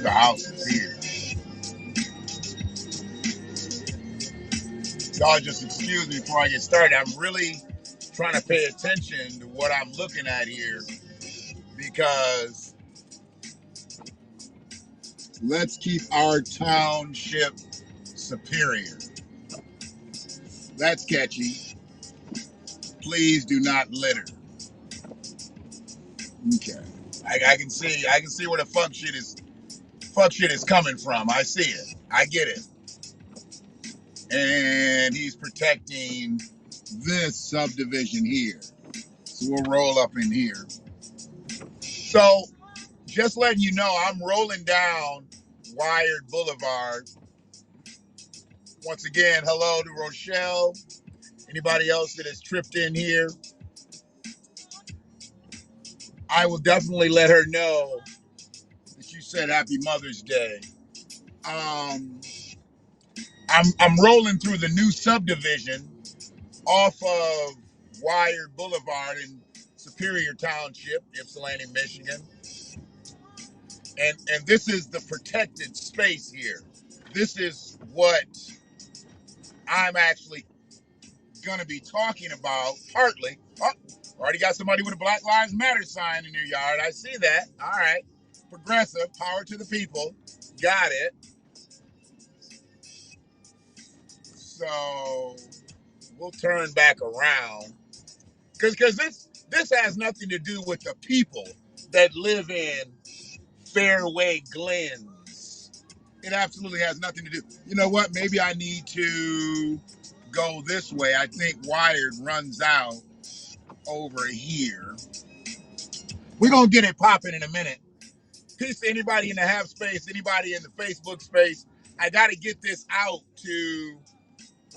the houses here. Y'all just excuse me before I get started. I'm really trying to pay attention to what I'm looking at here because let's keep our township superior. That's catchy. Please do not litter. Okay. I can see where the fuck shit is coming from. I see it. I get it. And he's protecting this subdivision here. So we'll roll up in here. So just letting you know, I'm rolling down Wired Boulevard. Once again, hello to Rochelle. Anybody else that has tripped in here, I will definitely let her know that you said Happy Mother's Day. I'm rolling through the new subdivision off of Wired Boulevard in Superior Township, Ypsilanti, Michigan. And this is the protected space here. This is what I'm actually going to be talking about partly. Oh, already got somebody with a Black Lives Matter sign in their yard. I see that. All right. Progressive, power to the people. Got it. So we'll turn back around because this has nothing to do with the people that live in Fairway Glens. It absolutely has nothing to do. You know what? Maybe I need to go this way. I think Wired runs out over here. We're going to get it popping in a minute. Peace to anybody in the half space, anybody in the Facebook space. I got to get this out to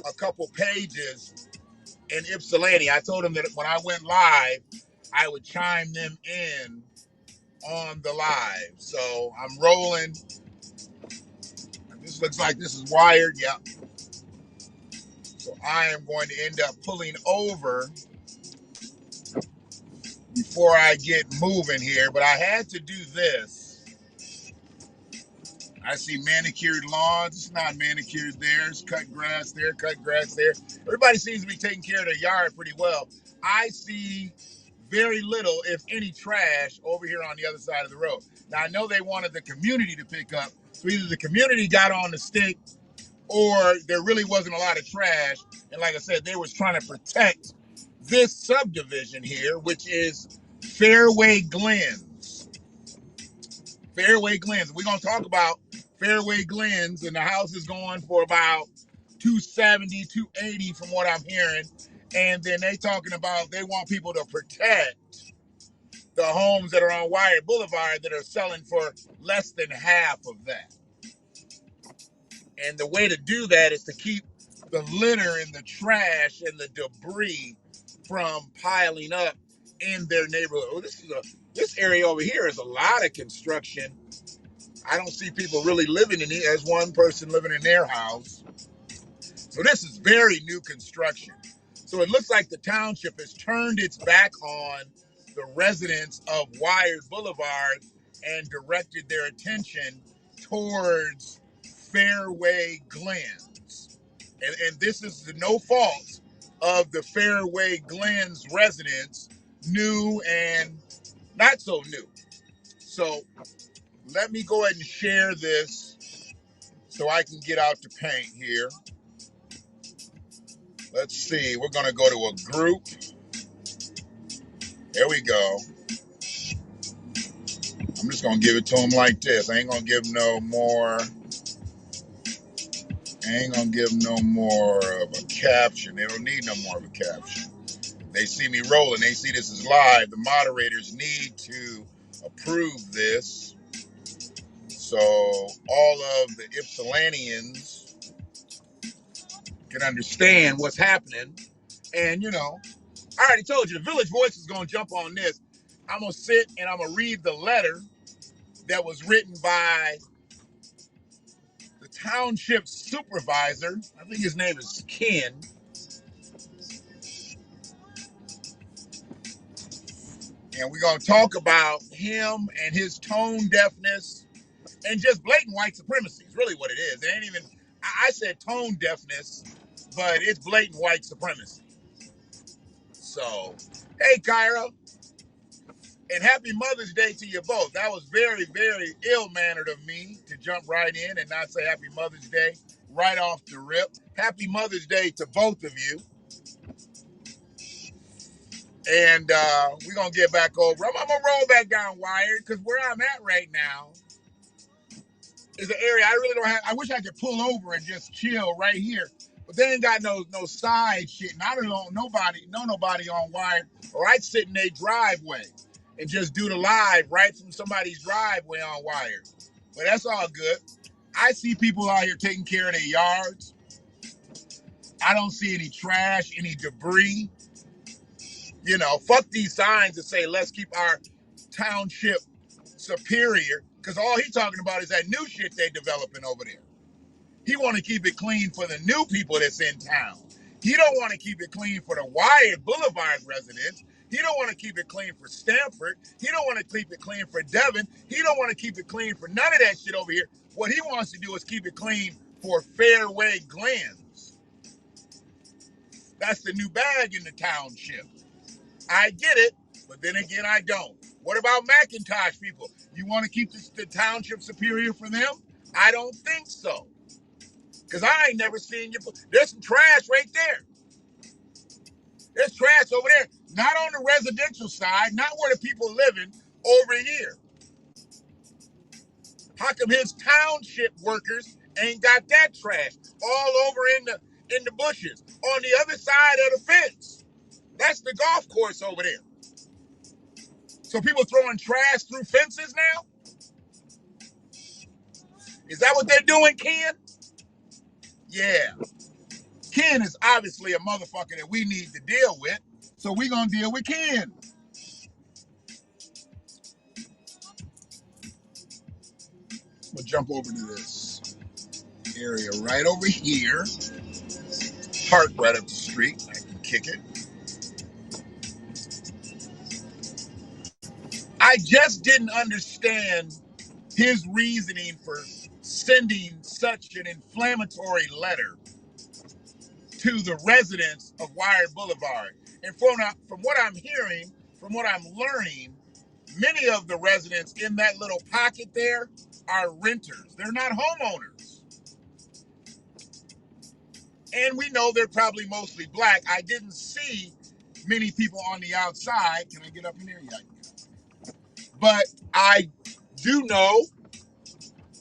a couple pages in Ypsilanti. I told them that when I went live, I would chime them in on the live. So I'm rolling. This looks like this is Wired. Yeah. So I am going to end up pulling over before I get moving here. But I had to do this. I see manicured lawns. It's not manicured there. It's cut grass there, cut grass there. Everybody seems to be taking care of their yard pretty well. I see very little, if any, trash over here on the other side of the road. Now, I know they wanted the community to pick up. So either the community got on the stick or there really wasn't a lot of trash. And like I said, they was trying to protect this subdivision here, which is Fairway Glens. Fairway Glens. We're going to talk about Fairway Glens, and the house is going for about 270, 280 from what I'm hearing. And then they talking about they want people to protect the homes that are on Wired Boulevard that are selling for less than half of that. And the way to do that is to keep the litter and the trash and the debris from piling up in their neighborhood. Oh, this area over here is a lot of construction. I don't see people really living in it. As one person living in their house. So this is very new construction. So it looks like the township has turned its back on the residents of Wired Boulevard and directed their attention towards Fairway Glens. And this is the no fault of the Fairway Glens residents, new and not so new. So let me go ahead and share this so I can get out the paint here. Let's see. We're going to go to a group. There we go. I'm just going to give it to them like this. I ain't going to give no more. I ain't going to give no more of a caption. They don't need no more of a caption. They see me rolling. They see this is live. The moderators need to approve this so all of the Ypsilantians can understand what's happening. And, you know, I already told you, the Village Voice is going to jump on this. I'm going to sit and I'm going to read the letter that was written by the township supervisor. I think his name is Ken. And we're going to talk about him and his tone deafness and just blatant white supremacy is really what it is. It ain't even, I said tone deafness, but it's blatant white supremacy. So, hey, Kyra, and happy Mother's Day to you both. That was very, very ill-mannered of me to jump right in and not say happy Mother's Day right off the rip. Happy Mother's Day to both of you. And we're going to get back over. I'm going to roll back down Wired because where I'm at right now is an area I really don't have. I wish I could pull over and just chill right here. But they ain't got no side shit. And I don't know nobody on Wired. Or I'd sit in their driveway and just do the live right from somebody's driveway on Wired. But that's all good. I see people out here taking care of their yards. I don't see any trash, any debris. You know, fuck these signs that say, let's keep our township superior, because all he's talking about is that new shit they developing over there. He want to keep it clean for the new people that's in town. He don't want to keep it clean for the Wyatt Boulevard residents. He don't want to keep it clean for Stanford. He don't want to keep it clean for Devon. He don't want to keep it clean for none of that shit over here. What he wants to do is keep it clean for Fairway Glens. That's the new bag in the township. I get it, but then again, I don't. What about McIntosh people? You want to keep the township superior for them? I don't think so. Because I ain't never seen you. There's some trash right there. There's trash over there. Not on the residential side, not where the people living, over here. How come his township workers ain't got that trash all over in the bushes on the other side of the fence? That's the golf course over there. So people throwing trash through fences now? Is that what they're doing, Ken? Yeah. Ken is obviously a motherfucker that we need to deal with. So we're going to deal with Ken. We'll jump over to this area right over here. Park right up the street. I can kick it. I just didn't understand his reasoning for sending such an inflammatory letter to the residents of Wyatt Boulevard. And from what I'm hearing, from what I'm learning, many of the residents in that little pocket there are renters. They're not homeowners. And we know they're probably mostly black. I didn't see many people on the outside. Can I get up in there? Yeah. But I do know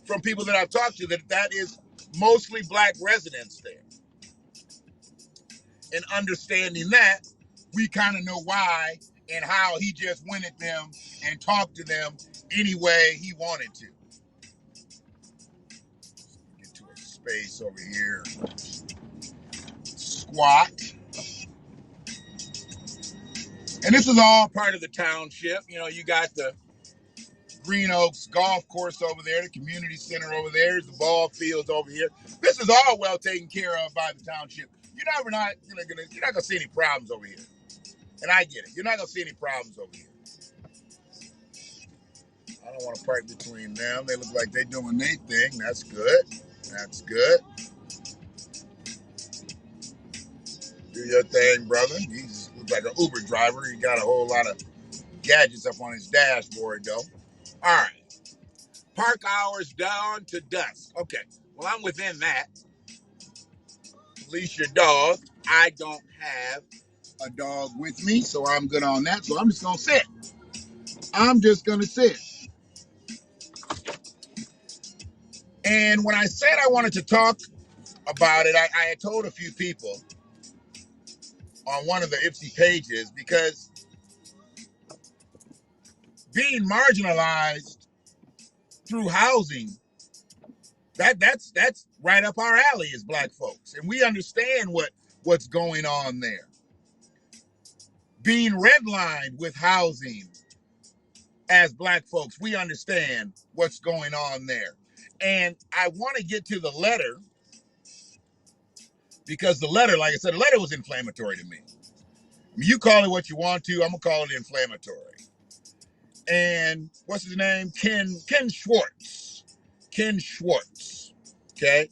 from people that I've talked to that is mostly black residents there. And understanding that, we kind of know why and how he just went at them and talked to them any way he wanted to. Get to a space over here. Squat. And this is all part of the township. You know, you got the Green Oaks golf course over there, the community center over there, the ball fields over here. This is all well taken care of by the township. You're not gonna see any problems over here. And I get it. You're not gonna see any problems over here. I don't want to park between them. They look like they're doing their thing. That's good. That's good. Do your thing, brother. He looks like an Uber driver. He got a whole lot of gadgets up on his dashboard, though. All right. Park hours dawn to dusk. Okay. Well, I'm within that. Leash your dog. I don't have a dog with me, so I'm good on that. So I'm just going to sit. I'm just going to sit. And when I said I wanted to talk about it, I had told a few people on one of the Ipsy pages, because being marginalized through housing, that's right up our alley as black folks. And we understand what's going on there. Being redlined with housing as black folks, we understand what's going on there. And I want to get to the letter, because the letter, like I said, the letter was inflammatory to me. I mean, you call it what you want to, I'm going to call it inflammatory. And what's his name? Ken Schwartz. Ken Schwartz. Okay?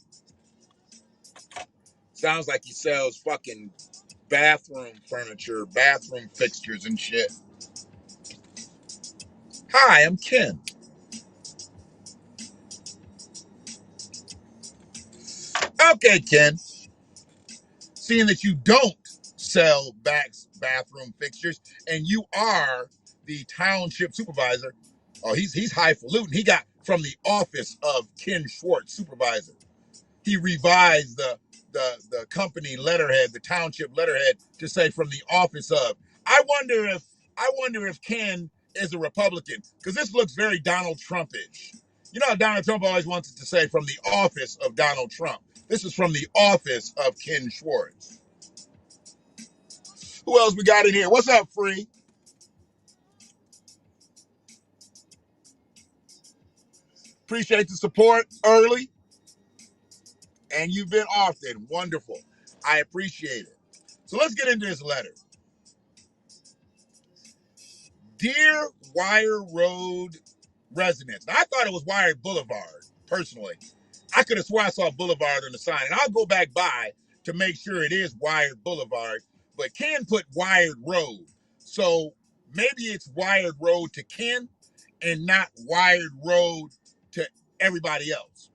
Sounds like he sells fucking bathroom furniture, bathroom fixtures and shit. Hi, I'm Ken. Okay, Ken. Seeing that you don't sell bathroom fixtures and you are the township supervisor. Oh, he's highfalutin. He got from the office of Ken Schwartz, supervisor. He revised the company letterhead, the township letterhead, to say from the office of. I wonder if Ken is a Republican, because this looks very Donald Trumpish. You know how Donald Trump always wants it to say from the office of Donald Trump. This is from the office of Ken Schwartz. Who else we got in here? What's up, Free? Appreciate the support early, and you've been often. Wonderful. I appreciate it. So let's get into this letter. Dear Wire Road residents. Now, I thought it was Wired Boulevard, personally. I could have swore I saw Boulevard on the sign, and I'll go back by to make sure it is Wired Boulevard, but Ken put Wired Road. So maybe it's Wired Road to Ken and not Wired Road to everybody else.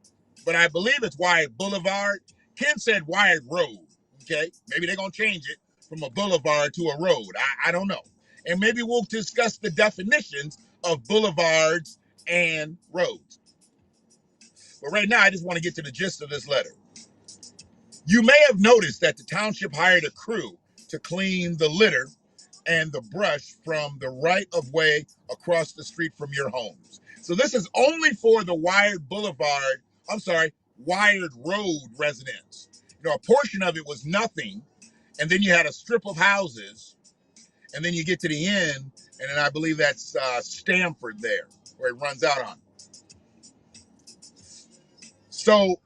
But I believe it's Wired Boulevard. Ken said Wired Road. Okay, maybe they're gonna change it from a boulevard to a road. I don't know. And maybe we'll discuss the definitions of boulevards and roads. But right now, I just want to get to the gist of this letter. You may have noticed that the township hired a crew to clean the litter and the brush from the right of way across the street from your homes. So this is only for the Wired Road residents. You know, a portion of it was nothing, and then you had a strip of houses, and then you get to the end, and then I believe that's Stamford there, where it runs out on. So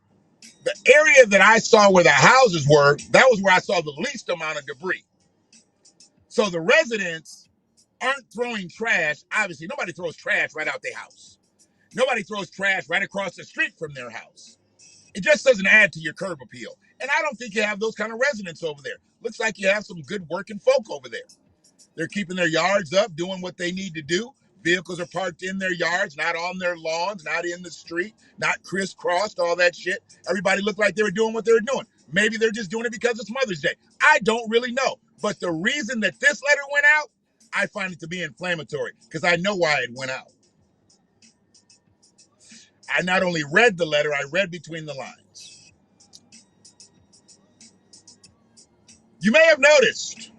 the area that I saw where the houses were, that was where I saw the least amount of debris. So the residents aren't throwing trash. Obviously, nobody throws trash right out their house. Nobody throws trash right across the street from their house. It just doesn't add to your curb appeal. And I don't think you have those kind of residents over there. Looks like you have some good working folk over there. They're keeping their yards up, doing what they need to do. Vehicles are parked in their yards, not on their lawns, not in the street, not crisscrossed, all that shit. Everybody looked like they were doing what they were doing. Maybe they're just doing it because it's Mother's Day. I don't really know. But the reason that this letter went out, I find it to be inflammatory because I know why it went out. I not only read the letter, I read between the lines. You may have noticed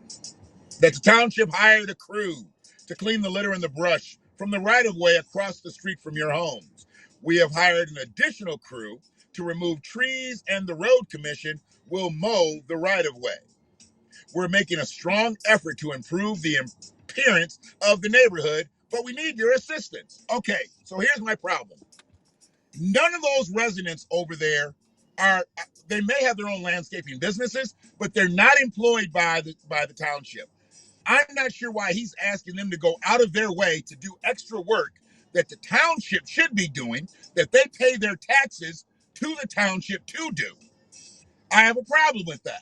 that the township hired a crew to clean the litter and the brush from the right of way across the street from your homes. We have hired an additional crew to remove trees, and the road commission will mow the right of way. We're making a strong effort to improve the appearance of the neighborhood, but we need your assistance. Okay, so here's my problem. None of those residents over there they may have their own landscaping businesses, but they're not employed by the township. I'm not sure why he's asking them to go out of their way to do extra work that the township should be doing, that they pay their taxes to the township to do. I have a problem with that.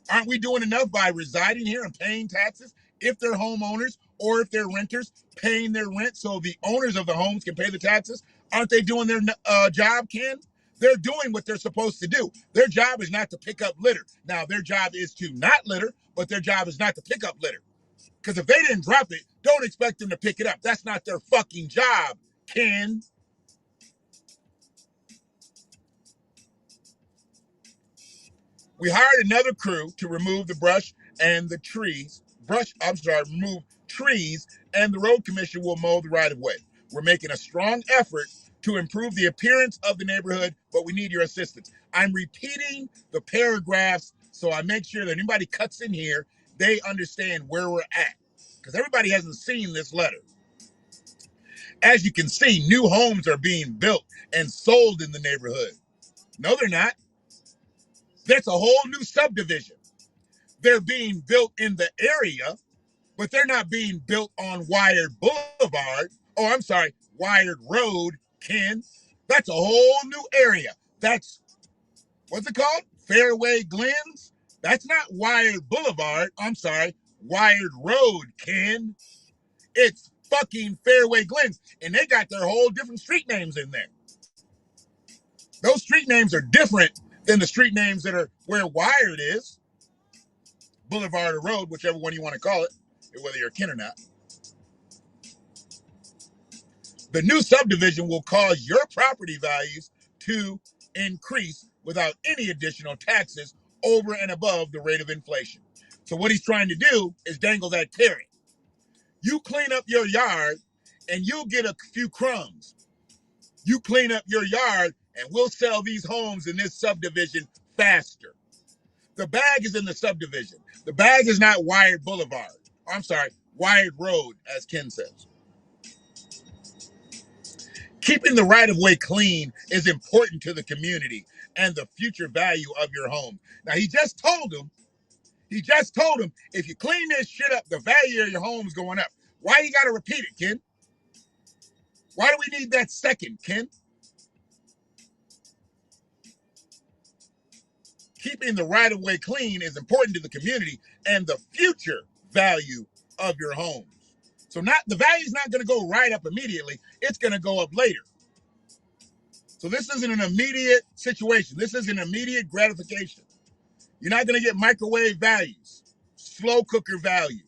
Aren't we doing enough by residing here and paying taxes if they're homeowners or if they're renters, paying their rent so the owners of the homes can pay the taxes? Aren't they doing their job, Ken? They're doing what they're supposed to do. Their job is not to pick up litter. Now, their job is to not litter, but their job is not to pick up litter. Because if they didn't drop it, don't expect them to pick it up. That's not their fucking job, Ken. We hired another crew to remove the brush and the trees. Remove trees, and the road commission will mow the right of way. We're making a strong effort to improve the appearance of the neighborhood, but we need your assistance. I'm repeating the paragraphs so I make sure that anybody cuts in here, they understand where we're at. Because everybody hasn't seen this letter. As you can see, new homes are being built and sold in the neighborhood. No, they're not. That's a whole new subdivision. They're being built in the area, but they're not being built on Wired Boulevard. Oh, I'm sorry, Wired Road, Ken. That's a whole new area. That's, what's it called? Fairway Glens? That's not Wired Boulevard. I'm sorry, Wired Road, Ken. It's fucking Fairway Glens. And they got their whole different street names in there. Those street names are different than the street names that are where Wired is. Boulevard or Road, whichever one you want to call it, whether you're a Ken or not. The new subdivision will cause your property values to increase without any additional taxes over and above the rate of inflation. So what he's trying to do is dangle that carrot. You clean up your yard and you'll get a few crumbs. You clean up your yard and we'll sell these homes in this subdivision faster. The bag is in the subdivision. The bag is not Wired Boulevard. I'm sorry, Wired Road, as Ken says. Keeping the right-of-way clean is important to the community and the future value of your home. Now, he just told him, if you clean this shit up, the value of your home is going up. Why you got to repeat it, Ken? Why do we need that second, Ken? Keeping the right-of-way clean is important to the community and the future value of your homes. So the value is not going to go right up immediately. It's going to go up later. So this isn't an immediate situation. This is an immediate gratification. You're not going to get microwave values, slow cooker values.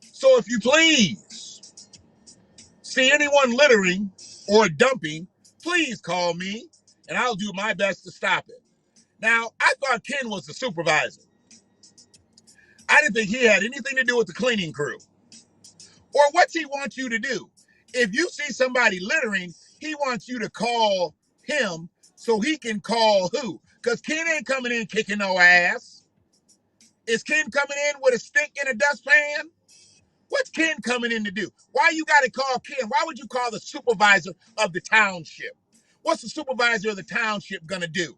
So if you please see anyone littering or dumping, please call me and I'll do my best to stop it. Now, I thought Ken was the supervisor. I didn't think he had anything to do with the cleaning crew. Or what's he want you to do? If you see somebody littering, he wants you to call him so he can call who? Because Ken ain't coming in kicking no ass. Is Ken coming in with a stick and a dustpan? What's Ken coming in to do? Why you got to call Ken? Why would you call the supervisor of the township? What's the supervisor of the township going to do?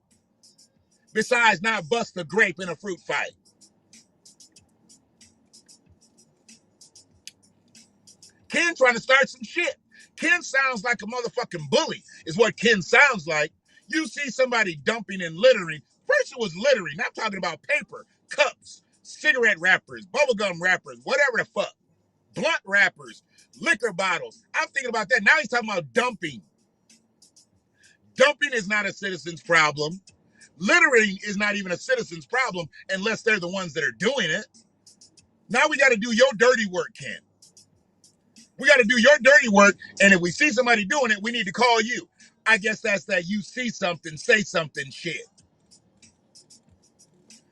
Besides not bust a grape in a fruit fight. Ken trying to start some shit. Ken sounds like a motherfucking bully, is what Ken sounds like. You see somebody dumping and littering. First it was littering. I'm talking about paper, cups, cigarette wrappers, bubblegum wrappers, whatever the fuck. Blunt wrappers, liquor bottles. I'm thinking about that. Now he's talking about dumping. Dumping is not a citizen's problem. Littering is not even a citizen's problem unless they're the ones that are doing it. Now we got to do your dirty work, Ken. We got to do your dirty work, and if we see somebody doing it, we need to call you. I guess that's that you see something, say something shit.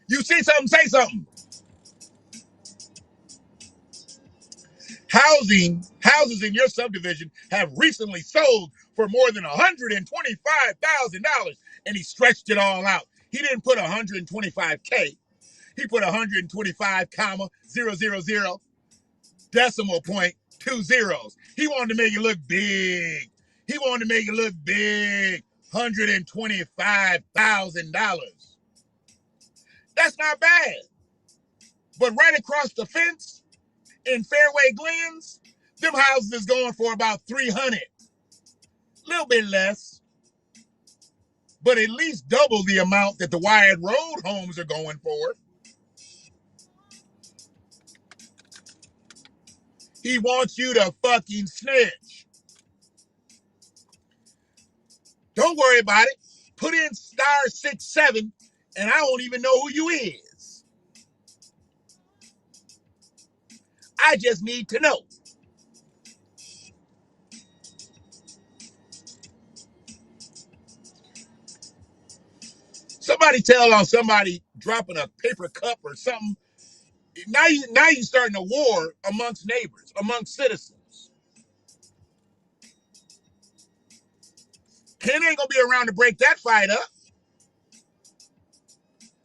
You see something, say something. Houses in your subdivision have recently sold for more than $125,000, and he stretched it all out. He didn't put 125K. He put 125,000 decimal point 2 zeros. He wanted to make it look big. $125,000. That's not bad. But right across the fence in Fairway Glens, them houses is going for about 300. A little bit less, but at least double the amount that the Wired Road homes are going for. He wants you to fucking snitch. Don't worry about it. Put in *67 and I won't even know who you is. I just need to know. Somebody tell on somebody dropping a paper cup or something. Now you starting a war amongst neighbors, amongst citizens. Ken ain't gonna be around to break that fight up.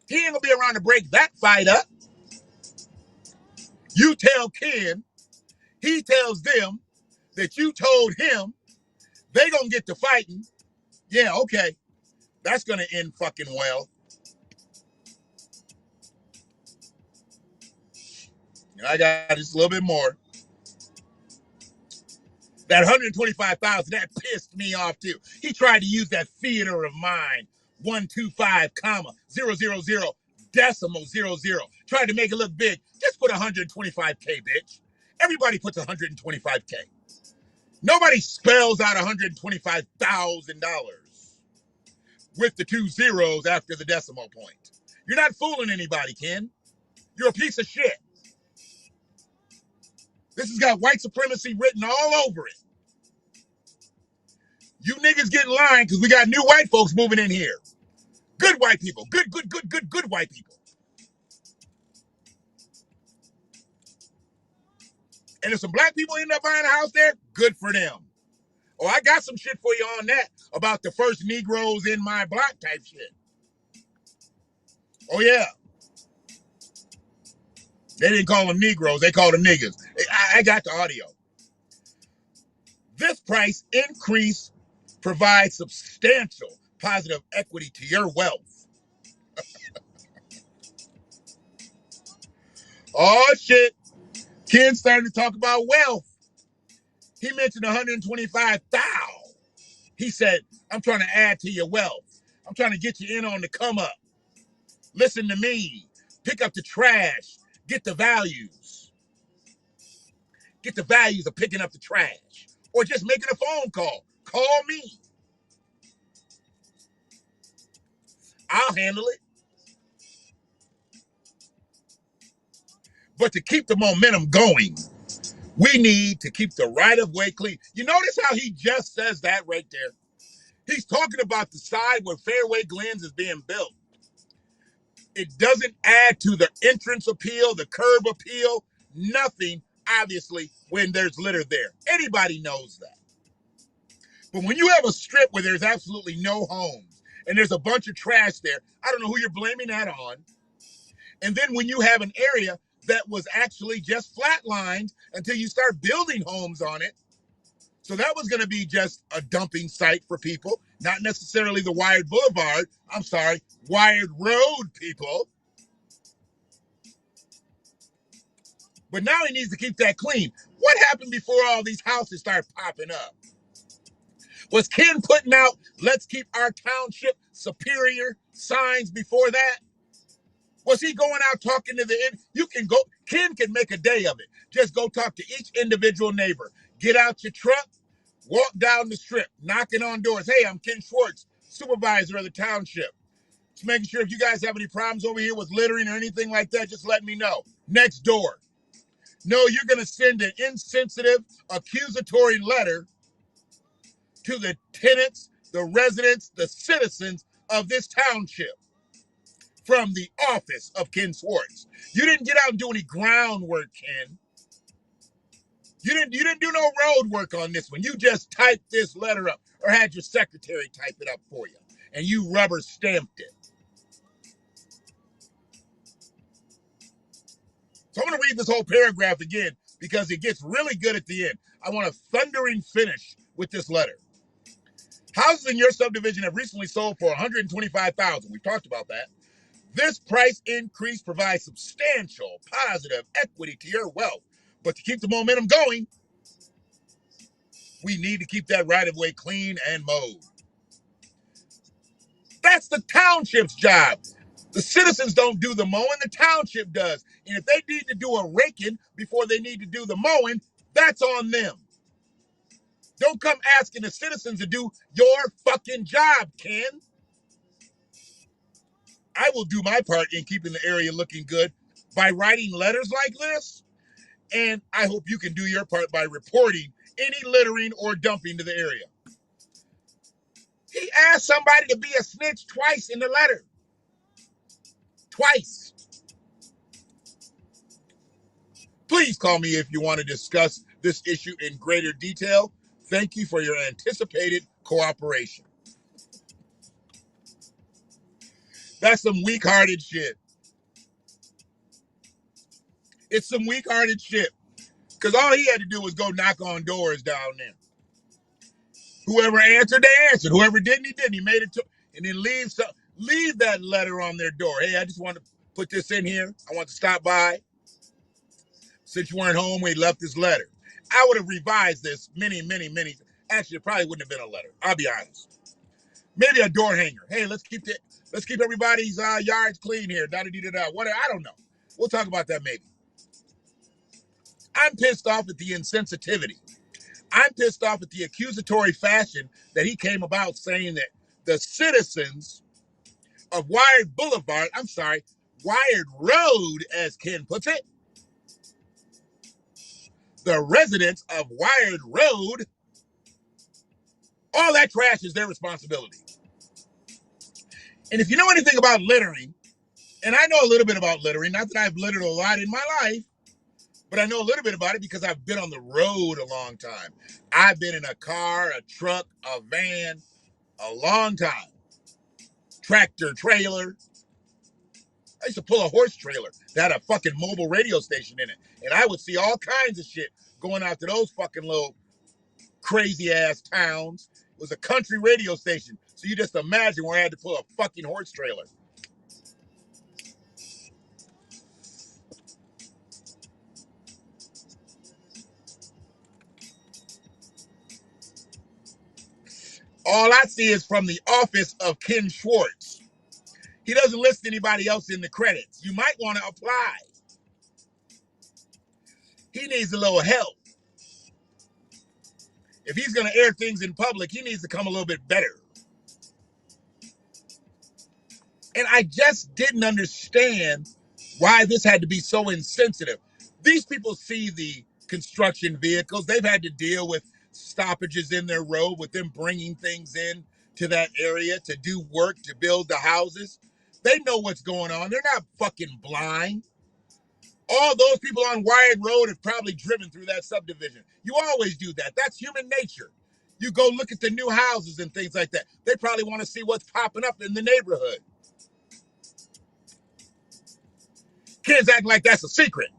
He ain't gonna be around to break that fight up. You tell Ken, he tells them that you told him, they gonna get to fighting. Yeah, okay. That's gonna end fucking well. I got just a little bit more. That 125,000, that pissed me off too. He tried to use that theater of mind, 125, comma, 000, decimal 00. Tried to make it look big. Just put 125K, bitch. Everybody puts 125K. Nobody spells out $125,000 with the 2 zeros after the decimal point. You're not fooling anybody, Ken. You're a piece of shit. This has got white supremacy written all over it. You niggas get in line because we got new white folks moving in here. Good white people. Good white people. And if some black people end up buying a house there, good for them. Oh, I got some shit for you on that about the first Negroes in my block type shit. Oh, yeah. They didn't call them Negroes. They called them niggas. I got the audio. This price increase provides substantial positive equity to your wealth. Oh, shit. Ken started to talk about wealth. He mentioned 125,000. He said, I'm trying to add to your wealth. I'm trying to get you in on the come up. Listen to me. Pick up the trash. Get the values. Get the values of picking up the trash. Or just making a phone call. Call me. I'll handle it. But to keep the momentum going, we need to keep the right-of-way clean. You notice how he just says that right there? He's talking about the side where Fairway Glens is being built. It doesn't add to the entrance appeal, the curb appeal, nothing, obviously, when there's litter there. Anybody knows that. But when you have a strip where there's absolutely no homes and there's a bunch of trash there, I don't know who you're blaming that on. And then when you have an area that was actually just flatlined until you start building homes on it. So that was going to be just a dumping site for people, not necessarily the Wired Boulevard. I'm sorry, Wired Road people. But now he needs to keep that clean. What happened before all these houses start popping up? Was Ken putting out, let's keep our township superior signs before that? Was he going out talking to the end? You can go, Ken can make a day of it. Just go talk to each individual neighbor. Get out your truck, walk down the strip, knocking on doors. Hey, I'm Ken Schwartz, supervisor of the township. Just making sure if you guys have any problems over here with littering or anything like that, just let me know. Next door. No, you're going to send an insensitive, accusatory letter to the tenants, the residents, the citizens of this township from the office of Ken Schwartz. You didn't get out and do any groundwork, Ken. You didn't do no road work on this one. You just typed this letter up or had your secretary type it up for you, and you rubber stamped it. So I'm going to read this whole paragraph again because it gets really good at the end. I want a thundering finish with this letter. Houses in your subdivision have recently sold for $125,000. We've talked about that. This price increase provides substantial positive equity to your wealth. But to keep the momentum going, we need to keep that right-of-way clean and mowed. That's the township's job. The citizens don't do the mowing, the township does. And if they need to do a raking before they need to do the mowing, that's on them. Don't come asking the citizens to do your fucking job, Ken. I will do my part in keeping the area looking good by writing letters like this. And I hope you can do your part by reporting any littering or dumping to the area. He asked somebody to be a snitch twice in the letter. Twice. Please call me if you want to discuss this issue in greater detail. Thank you for your anticipated cooperation. That's some weak-hearted shit. It's some weak-hearted shit. Because all he had to do was go knock on doors down there. Whoever answered, they answered. Whoever didn't, he didn't. He made it to, and then leave that letter on their door. Hey, I just want to put this in here. I want to stop by. Since you weren't home, we left this letter. I would have revised this many. Actually, it probably wouldn't have been a letter. I'll be honest. Maybe a door hanger. Hey, let's keep everybody's yards clean here. Da-da-dee-da-da. Whatever. I don't know. We'll talk about that maybe. I'm pissed off at the insensitivity. I'm pissed off at the accusatory fashion that he came about saying that the citizens of Wired Road, as Ken puts it, the residents of Wired Road, all that trash is their responsibility. And if you know anything about littering, and I know a little bit about littering, not that I've littered a lot in my life, but I know a little bit about it because I've been on the road a long time. I've been in a car, a truck, a van, a long time. Tractor trailer. I used to pull a horse trailer that had a fucking mobile radio station in it. And I would see all kinds of shit going out to those fucking little crazy ass towns. It was a country radio station. So you just imagine where I had to pull a fucking horse trailer. All I see is from the office of Ken Schwartz. He doesn't list anybody else in the credits. You might want to apply. He needs a little help. If he's going to air things in public, he needs to come a little bit better. And I just didn't understand why this had to be so insensitive. These people see the construction vehicles. They've had to deal with stoppages in their road, with them bringing things in to that area to do work, to build the houses. They know what's going on. They're not fucking blind. All those people on Wired Road have probably driven through that subdivision. You always do that. That's human nature. You go look at the new houses and things like that. They probably want to see what's popping up in the neighborhood. Kids acting like that's a secret.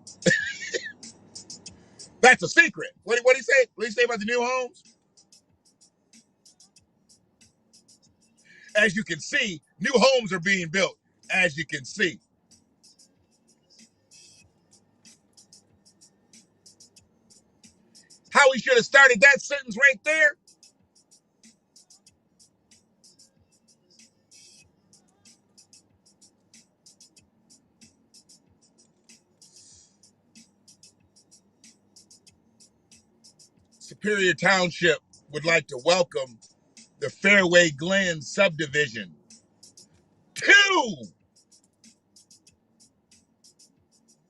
That's a secret. What did he say? What did he say about the new homes? As you can see, new homes are being built. As you can see. How he should have started that sentence right there. Superior Township would like to welcome the Fairway Glen subdivision to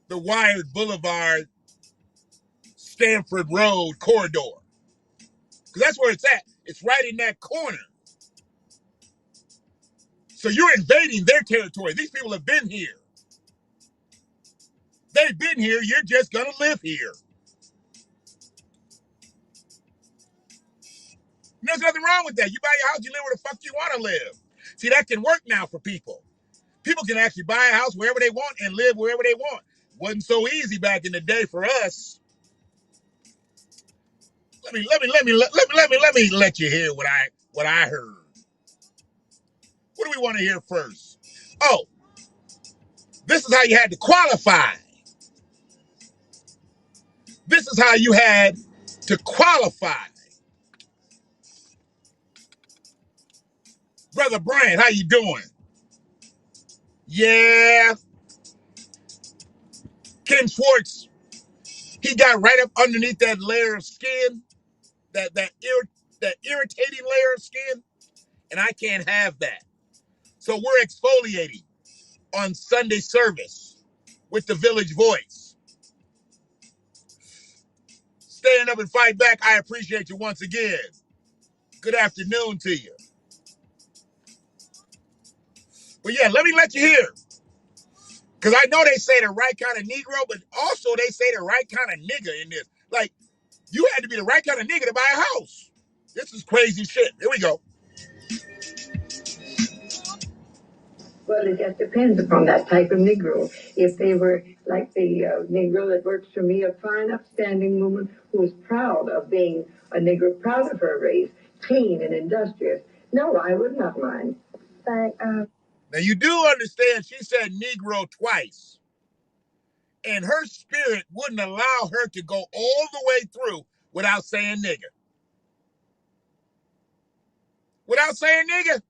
the Wired Boulevard Stanford Road corridor. Because that's where it's at. It's right in that corner. So you're invading their territory. These people have been here. They've been here. You're just going to live here. There's nothing wrong with that. You buy your house, you live where the fuck you want to live. See, that can work now for people. People can actually buy a house wherever they want and live wherever they want. Wasn't so easy back in the day for us. Let me let you hear what I heard. What do we want to hear first? Oh, this is how you had to qualify. This is how you had to qualify. Brother Brian, how you doing? Yeah. Ken Schwartz, he got right up underneath that layer of skin, that irritating layer of skin, and I can't have that. So we're exfoliating on Sunday service with the Village Voice. Stand up and fight back. I appreciate you once again. Good afternoon to you. But yeah, let me let you hear. Because I know they say the right kind of Negro, but also they say the right kind of nigga in this. Like, you had to be the right kind of nigga to buy a house. This is crazy shit. Here we go. Well, it just depends upon that type of Negro. If they were like the Negro that works for me, a fine, upstanding woman who is proud of being a Negro, proud of her race, clean and industrious, no, I would not mind. But now you do understand she said Negro twice. and her spirit wouldn't allow her to go all the way through without saying nigger. Without saying nigger.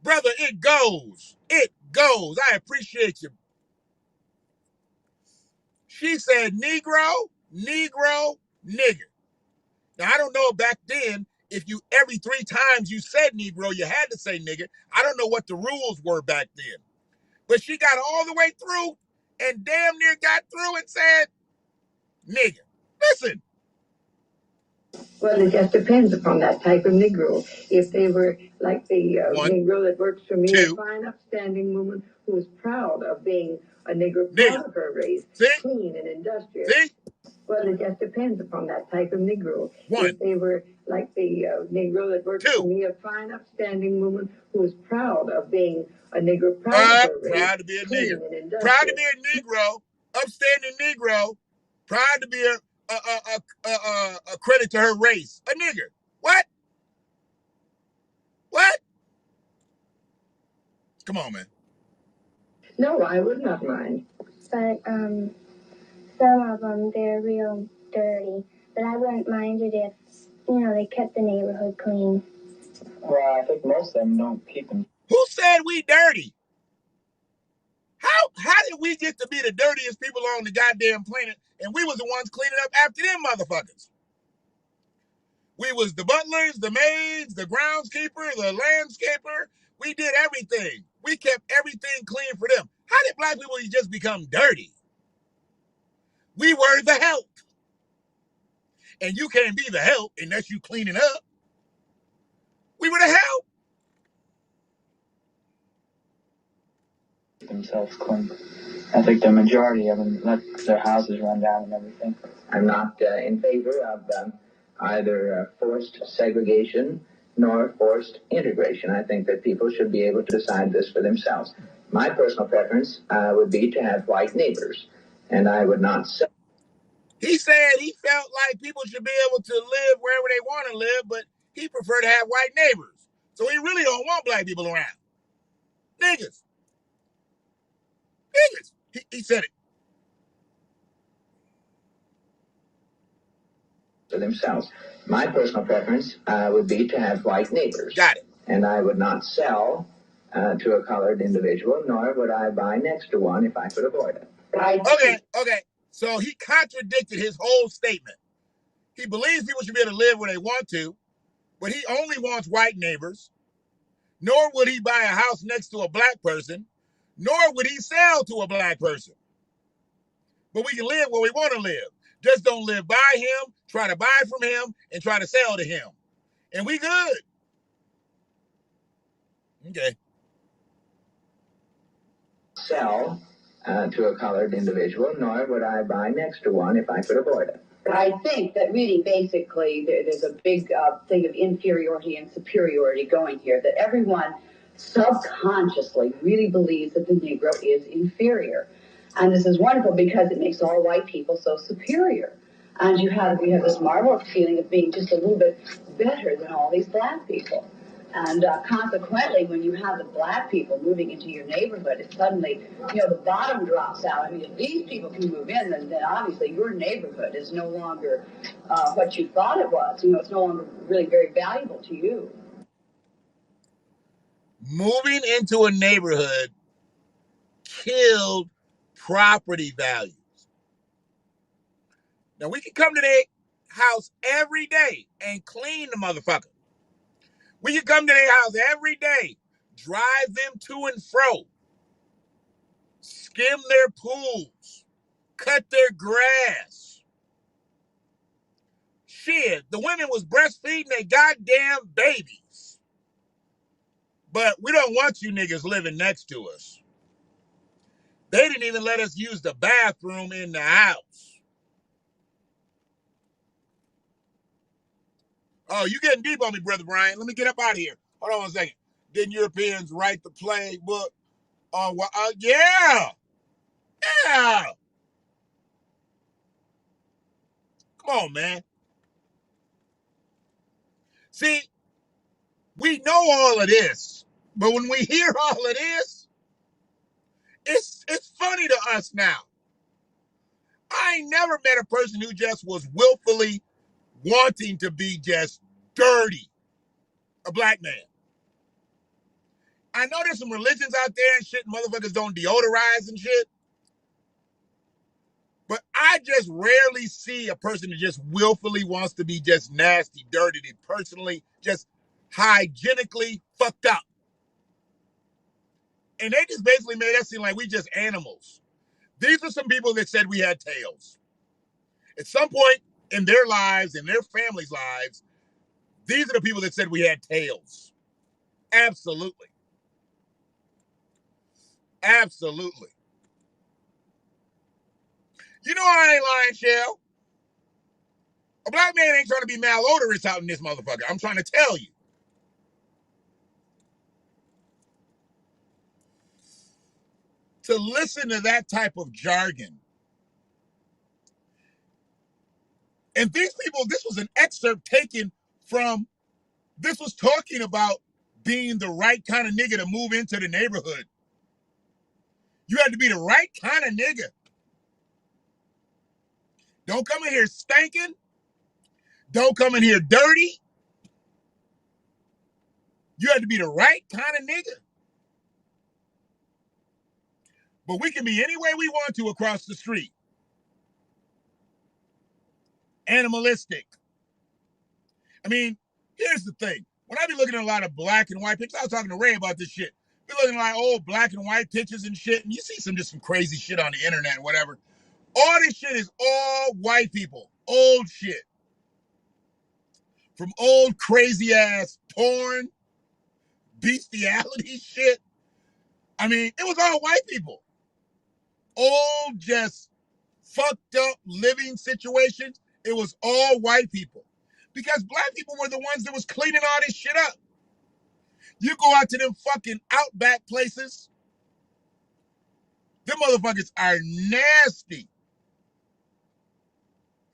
Brother, it goes. It goes. I appreciate you. She said Negro, Negro, nigger. Now, I don't know back then if you every 3 times you said Negro, you had to say nigger. I don't know what the rules were back then. But she got all the way through and damn near got through and said nigger. Listen. Well, it just depends upon that type of Negro. If they were like the Negro that works for me, a fine, upstanding woman who's proud of being a Negro, proud of her race, clean and industrious. See? Well, it just depends upon that type of Negro. If they were like the Negro that works for me, a fine, upstanding woman who's proud of being a Negro, proud of her race, proud to be a clean nigger. and industrious. Proud to be a Negro, upstanding Negro, proud to be a credit to her race. A nigger. What? What? Come on, man. No, I would not mind. But some of them, they're real dirty. But I wouldn't mind it if, they kept the neighborhood clean. Well, I think most of them don't keep them. Who said we dirty? How did we get to be the dirtiest people on the goddamn planet and we was the ones cleaning up after them motherfuckers? We was the butlers, the maids, the groundskeeper, the landscaper. We did everything. We kept everything clean for them. How did black people just become dirty? We were the help. And you can't be the help unless you cleaning up. We were the help. Themselves clean. I think the majority of them let their houses run down and everything. I'm not in favor of either forced segregation nor forced integration. I think that people should be able to decide this for themselves. My personal preference would be to have white neighbors, and I would not say. He said he felt like people should be able to live wherever they want to live, but he preferred to have white neighbors. So he really don't want black people around. Niggas. Niggas. He said it. For themselves. My personal preference would be to have white neighbors. Got it. And I would not sell to a colored individual, nor would I buy next to one if I could avoid it. Okay. So he contradicted his whole statement. He believes people should be able to live where they want to, but he only wants white neighbors, nor would he buy a house next to a black person, nor would he sell to a black person. But we can live where we want to live. Just don't live by him, try to buy from him, and try to sell to him. And we good. Okay. Sell to a colored individual, nor would I buy next to one if I could avoid it. I think that really basically there's a big thing of inferiority and superiority going here, that everyone subconsciously really believes that the Negro is inferior. And this is wonderful because it makes all white people so superior. And you have this marvelous feeling of being just a little bit better than all these black people. And consequently, when you have the black people moving into your neighborhood, it suddenly, the bottom drops out. I mean, if these people can move in, then obviously your neighborhood is no longer what you thought it was. It's no longer really very valuable to you. Moving into a neighborhood killed property values. Now, we can come to their house every day and clean the motherfucker. We can come to their house every day, drive them to and fro, skim their pools, cut their grass. Shit, the women was breastfeeding their goddamn babies. But we don't want you niggas living next to us. They didn't even let us use the bathroom in the house. Oh, you getting deep on me, Brother Brian. Let me get up out of here. Hold on 1 second. Didn't Europeans write the plague book on what? Yeah. Come on, man. See, we know all of this, but when we hear all of this, It's funny to us now. I ain't never met a person who just was willfully wanting to be just dirty. A black man. I know there's some religions out there and shit, and motherfuckers don't deodorize and shit. But I just rarely see a person that just willfully wants to be just nasty, dirty, personally, just hygienically fucked up. And they just basically made us seem like we just animals. These are some people that said we had tails. At some point in their lives, in their families' lives, these are the people that said we had tails. Absolutely. Absolutely. You know I ain't lying, Shell. A black man ain't trying to be malodorous out in this motherfucker. I'm trying to tell you. To listen to that type of jargon. And these people, this was an excerpt taken from, this was talking about being the right kind of nigga to move into the neighborhood. You had to be the right kind of nigga. Don't come in here stinking. Don't come in here dirty. You had to be the right kind of nigga. But we can be any way we want to across the street. Animalistic. I mean, here's the thing. When I be looking at a lot of black and white pictures, I was talking to Ray about this shit. Be looking at like old black and white pictures and shit, and you see some crazy shit on the internet and whatever. All this shit is all white people. Old shit. From old crazy ass porn, bestiality shit. I mean, it was all white people. Old, just fucked up living situations. It was all white people. Because black people were the ones that was cleaning all this shit up. You go out to them fucking outback places. Them motherfuckers are nasty.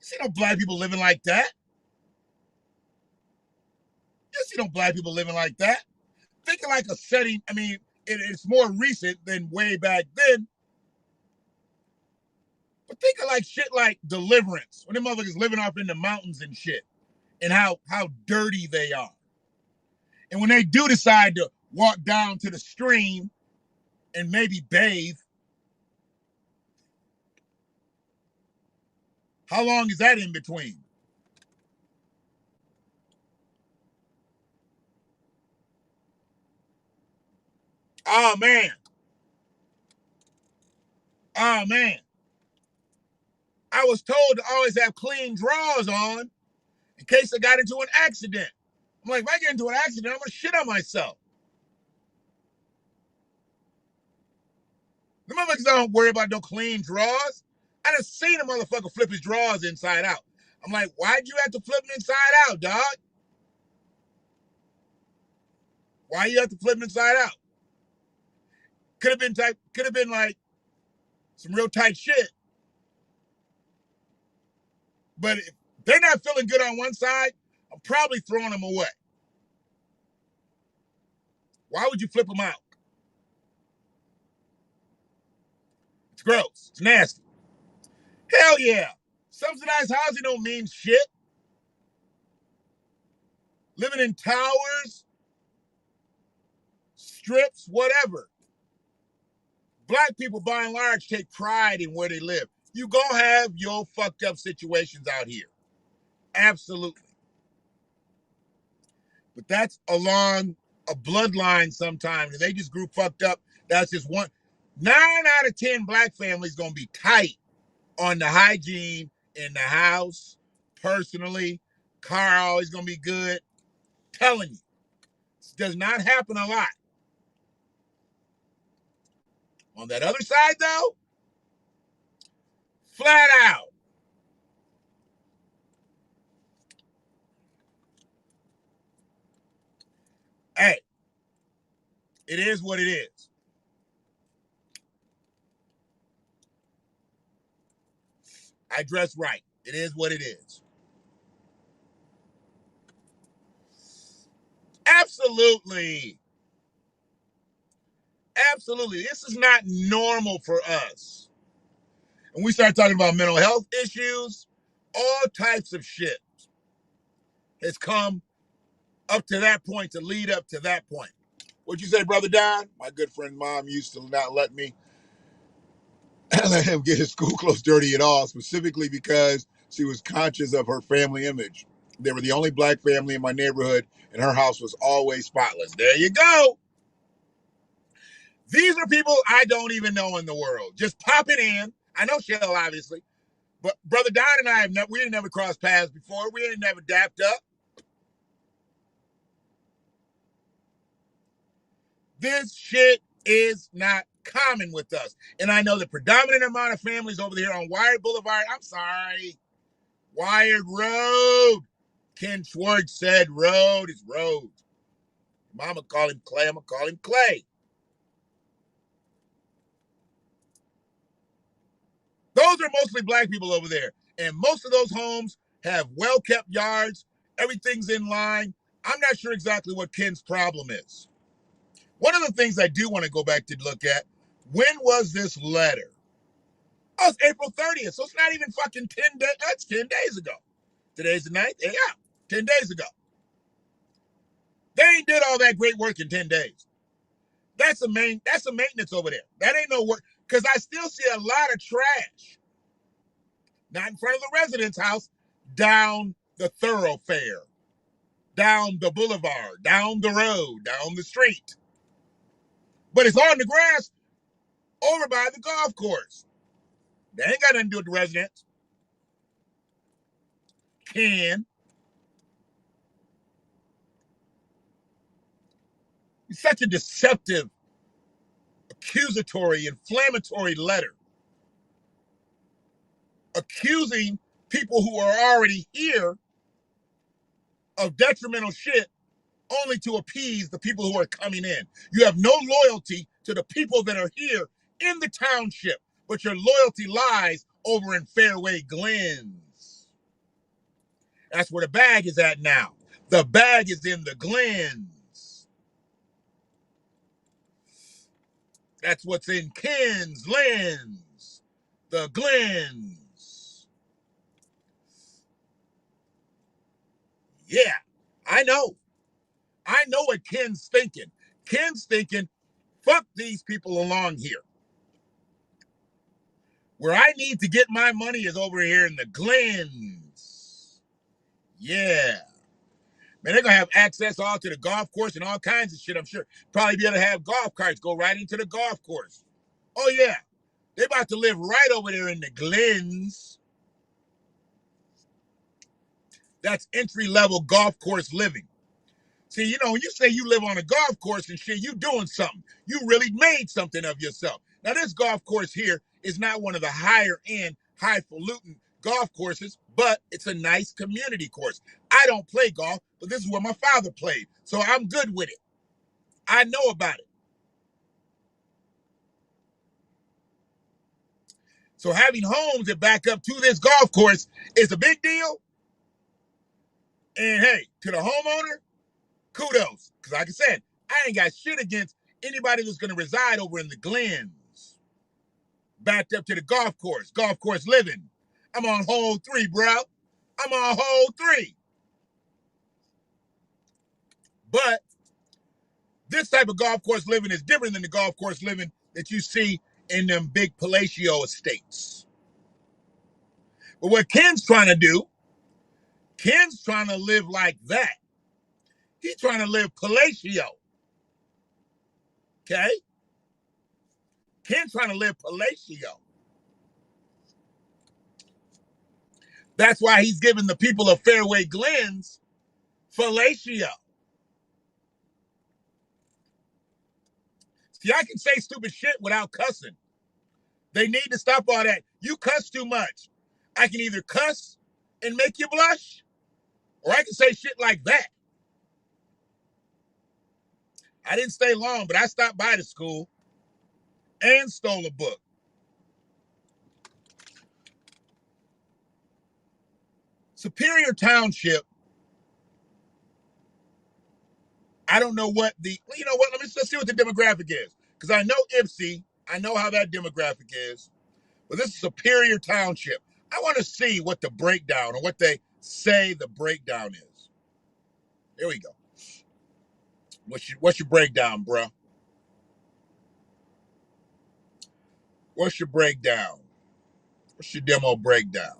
You see no black people living like that. You see no black people living like that. Thinking like a setting, I mean, it's more recent than way back then. But think of like shit like Deliverance, when them motherfuckers living off in the mountains and shit, and how dirty they are. And when they do decide to walk down to the stream and maybe bathe, how long is that in between? Oh, man. Oh, man. I was told to always have clean drawers on in case I got into an accident. I'm like, if I get into an accident, I'm going to shit on myself. The motherfuckers don't worry about no clean drawers. I done seen a motherfucker flip his drawers inside out. I'm like, why'd you have to flip them inside out, dog? Why you have to flip them inside out? Could have been like some real tight shit. But if they're not feeling good on one side, I'm probably throwing them away. Why would you flip them out? It's gross. It's nasty. Hell yeah. Subsidized housing don't mean shit. Living in towers, strips, whatever. Black people, by and large, take pride in where they live. You gonna have your fucked up situations out here. Absolutely. But that's along a bloodline sometimes. If they just grew fucked up, that's just one. 9 out of 10 black families gonna be tight on the hygiene in the house, personally. Car always gonna be good. Telling you. This does not happen a lot. On that other side, though, flat out. Hey, it is what it is. I dress right. It is what it is. Absolutely. Absolutely. This is not normal for us. And we start talking about mental health issues, all types of shit has come up to that point to lead up to that point. What'd you say, Brother Don? My good friend Mom used to not let me let him get his school clothes dirty at all, specifically because she was conscious of her family image. They were the only black family in my neighborhood, and her house was always spotless. There you go. These are people I don't even know in the world. Just popping in. I know Shell, obviously. But Brother Don and I, we ain't never crossed paths before. We ain't never dapped up. This shit is not common with us. And I know the predominant amount of families over there on Wired Boulevard, I'm sorry, Wired Road. Ken Schwartz said road is road. Mama call him Clay, I'm going to call him Clay. Those are mostly black people over there. And most of those homes have well-kept yards. Everything's in line. I'm not sure exactly what Ken's problem is. One of the things I do want to go back to look at, when was this letter? Oh, it's April 30th, so it's not even fucking 10 days. That's 10 days ago. Today's the 9th? Yeah, 10 days ago. They ain't did all that great work in 10 days. That's a maintenance over there. That ain't no work. Because I still see a lot of trash. Not in front of the residence house, down the thoroughfare, down the boulevard, down the road, down the street. But it's on the grass over by the golf course. They ain't got nothing to do with the residents. Ken. It's such a deceptive, accusatory, inflammatory letter. Accusing people who are already here of detrimental shit only to appease the people who are coming in. You have no loyalty to the people that are here in the township, but your loyalty lies over in Fairway Glens. That's where the bag is at now. The bag is in the Glens. That's what's in Ken's lens. The Glens. Yeah, I know. I know what Ken's thinking. Ken's thinking, fuck these people along here. Where I need to get my money is over here in the Glens. Yeah. Man, they're going to have access all to the golf course and all kinds of shit, I'm sure. Probably be able to have golf carts go right into the golf course. Oh, yeah. They're about to live right over there in the Glens. That's entry-level golf course living. See, you know, when you say you live on a golf course and shit, you doing something. You really made something of yourself. Now, this golf course here is not one of the higher-end, highfalutin golf courses, but it's a nice community course. I don't play golf, but this is where my father played, so I'm good with it. I know about it. So having homes that back up to this golf course is a big deal. And hey, to the homeowner, kudos. Because like I said, I ain't got shit against anybody that's going to reside over in the Glens. Backed up to the golf course living. I'm on hole 3, bro. I'm on hole 3. But this type of golf course living is different than the golf course living that you see in them big palatial estates. But what Ken's trying to do, Ken's trying to live like that. He's trying to live palatial. Okay? Ken's trying to live palatial. That's why he's giving the people of Fairway Glens fellatio. See, I can say stupid shit without cussing. They need to stop all that. You cuss too much. I can either cuss and make you blush, or I can say shit like that. I didn't stay long, but I stopped by the school and stole a book. Superior Township, I don't know what let's see what the demographic is. because I know Ypsi, I know how that demographic is, but this is Superior Township. I want to see what the breakdown or what they say the breakdown is. Here we go. What's your breakdown, bro? What's your breakdown? What's your demo breakdown?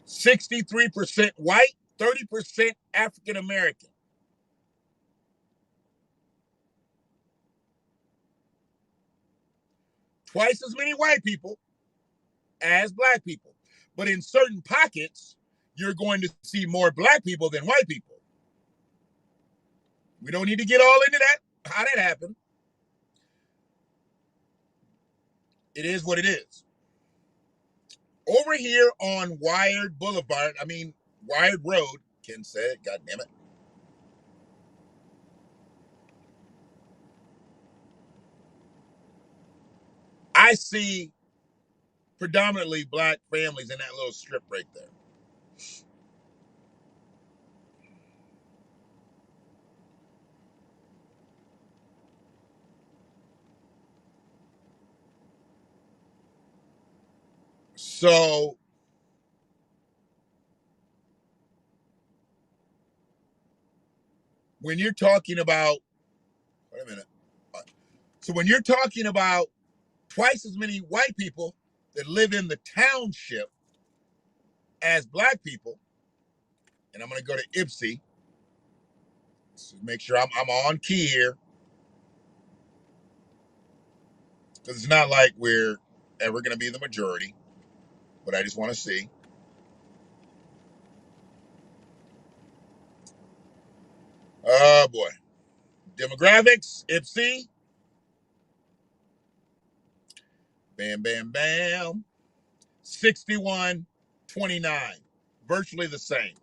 63% white, 30% African American. Twice as many white people as black people. But in certain pockets, you're going to see more black people than white people. We don't need to get all into that, how that happened. It is what it is. Over here on Wired Road, Ken said, God damn it. I see predominantly black families in that little strip right there. So when you're talking about, wait a minute. So when you're talking about twice as many white people that live in the township as black people, and I'm going to go to Ypsi, so make sure I'm on key here, because it's not like we're ever going to be the majority, but I just want to see. Oh boy. Demographics, Ypsi. Bam, bam, bam. 61-29. Virtually the same.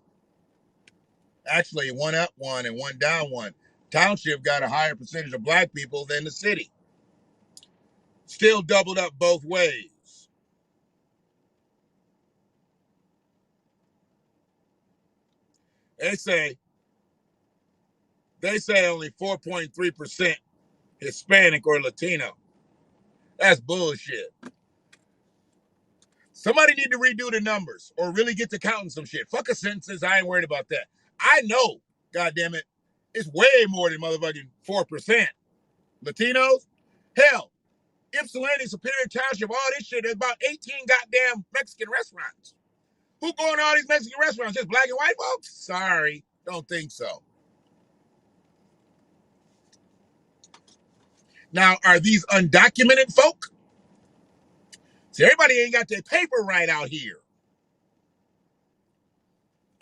Actually, one up one and one down one. Township got a higher percentage of black people than the city. Still doubled up both ways. They say only 4.3% Hispanic or Latino. That's bullshit. Somebody need to redo the numbers or really get to counting some shit. Fuck a census. I ain't worried about that. I know, goddamn it, it's way more than motherfucking 4%. Latinos? Hell, Ypsilanti, Superior Township, all this shit, there's about 18 goddamn Mexican restaurants. Who going to all these Mexican restaurants? Just black and white folks? Sorry, don't think so. Now, are these undocumented folk? See, everybody ain't got their paper right out here.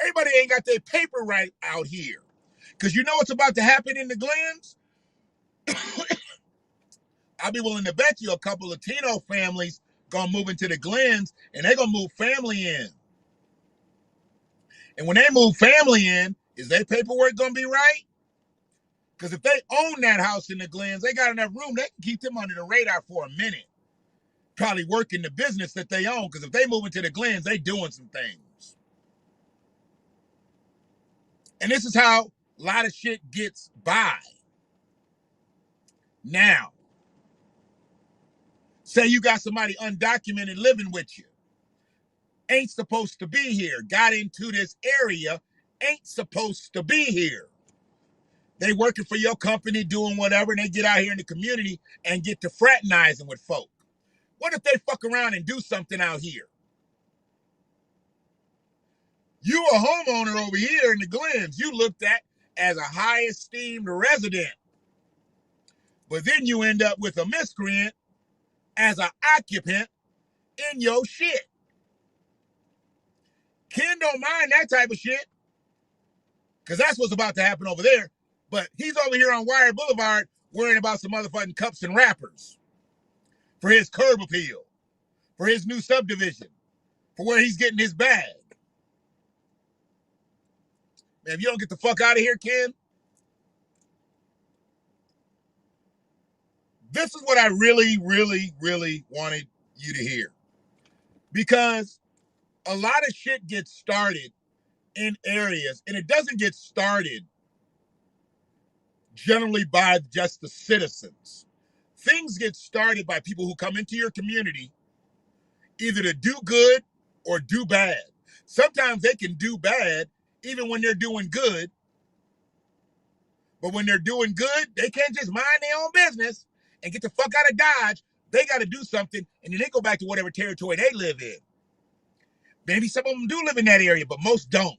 Everybody ain't got their paper right out here. Because you know what's about to happen in the Glens? I'll be willing to bet you a couple Latino families gonna move into the Glens, and they're gonna move family in. And when they move family in, is their paperwork gonna be right? Because if they own that house in the Glens, they got enough room, they can keep them under the radar for a minute. Probably working the business that they own, because if they move into the Glens, they doing some things. And this is how a lot of shit gets by. Now, say you got somebody undocumented living with you. Ain't supposed to be here. Got into this area, ain't supposed to be here. They working for your company, doing whatever, and they get out here in the community and get to fraternizing with folk. What if they fuck around and do something out here? You a homeowner over here in the Glens. You looked at as a high esteemed resident. But then you end up with a miscreant as an occupant in your shit. Ken don't mind that type of shit, because that's what's about to happen over there. But he's over here on Wire Boulevard worrying about some motherfucking cups and wrappers for his curb appeal, for his new subdivision, for where he's getting his bag. Man, if you don't get the fuck out of here, Ken, this is what I really, really, really wanted you to hear. Because a lot of shit gets started in areas, and it doesn't get started generally by just the citizens. Things get started by people who come into your community either to do good or do bad. Sometimes they can do bad even when they're doing good. But when they're doing good, they can't just mind their own business and get the fuck out of Dodge. They got to do something, and then they go back to whatever territory they live in. Maybe some of them do live in that area, but most don't.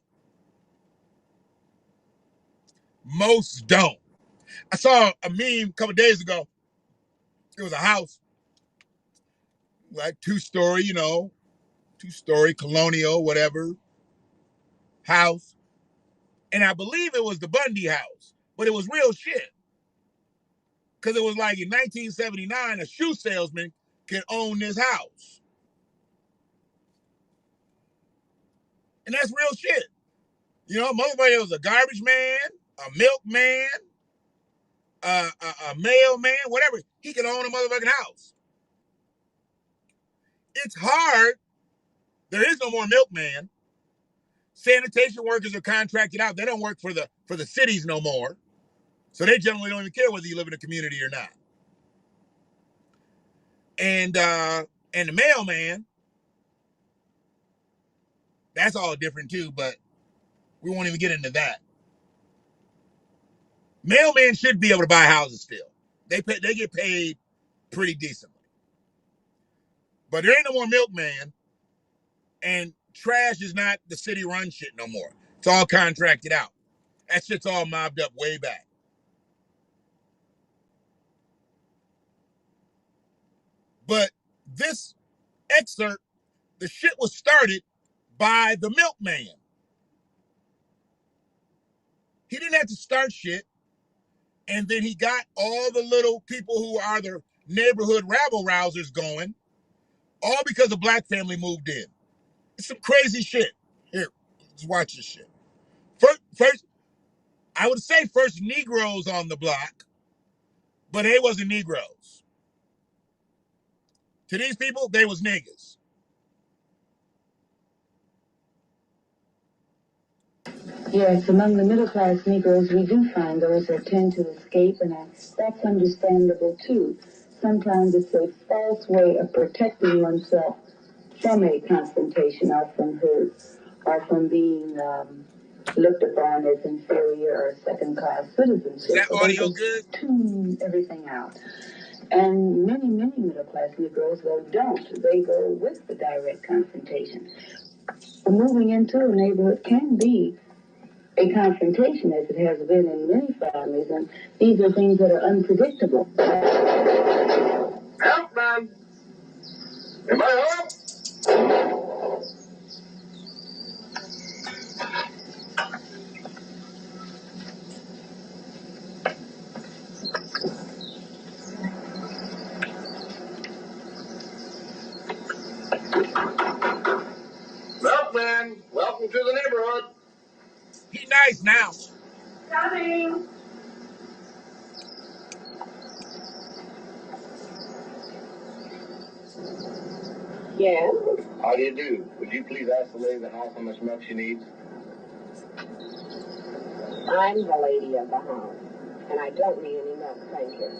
Most don't. I saw a meme a couple days ago. It was a house, like two-story, two-story colonial, whatever, house. And I believe it was the Bundy house, but it was real shit. Because it was like in 1979, a shoe salesman could own this house. And that's real shit. Motherfucker was a garbage man, a milkman, a mailman, whatever. He could own a motherfucking house. It's hard. There is no more milkman. Sanitation workers are contracted out. They don't work for the cities no more. So they generally don't even care whether you live in a community or not. And the mailman, that's all different too, but we won't even get into that. Mailmen should be able to buy houses still. They get paid pretty decently. But there ain't no more milkman, and trash is not the city run shit no more. It's all contracted out. That shit's all mobbed up way back. But this excerpt, the shit was started by the milkman. He didn't have to start shit. And then he got all the little people who are the neighborhood rabble-rousers going, all because a black family moved in. It's some crazy shit. Here, just watch this shit. First, I would say first Negroes on the block, but they wasn't Negroes. To these people, they was niggas. Yes, among the middle-class Negroes, we do find those that tend to escape, and that's understandable, too. Sometimes it's a false way of protecting oneself from a confrontation or from hurt or from being looked upon as inferior or second-class citizenship. Is that audio good? Tune everything out. And many middle-class Negroes, though, don't. They go with the direct confrontation. Moving into a neighborhood can be a confrontation, as it has been in many families, and these are things that are unpredictable. Help, man! Anybody home? Milkman, welcome to the neighborhood. He nice now. Coming. Yes. How do you do? Would you please ask the lady of the house how much milk she needs? I'm the lady of the house, and I don't need any milk, thank you.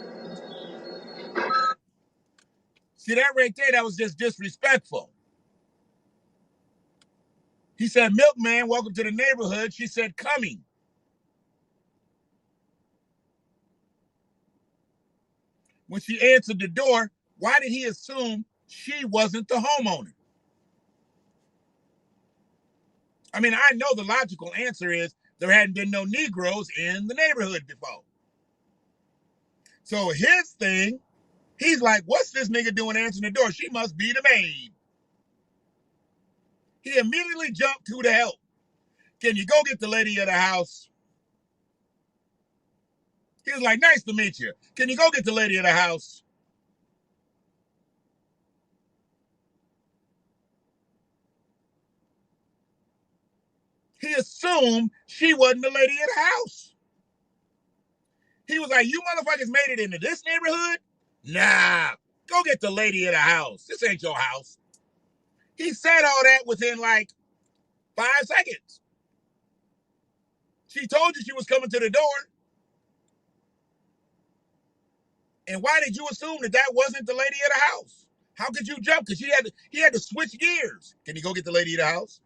See that right there? That was just disrespectful. He said, milkman, welcome to the neighborhood. She said, coming. When she answered the door, why did he assume she wasn't the homeowner? I mean, I know the logical answer is there hadn't been no Negroes in the neighborhood before. So his thing, he's like, what's this nigga doing answering the door? She must be the maid. He immediately jumped to the help. Can you go get the lady of the house? He was like, nice to meet you. Can you go get the lady of the house? He assumed she wasn't the lady of the house. He was like, you motherfuckers made it into this neighborhood? Nah, go get the lady of the house. This ain't your house. He said all that within like 5 seconds. She told you she was coming to the door. And why did you assume that that wasn't the lady of the house? How could you jump? Because he had to switch gears. Can you go get the lady of the house?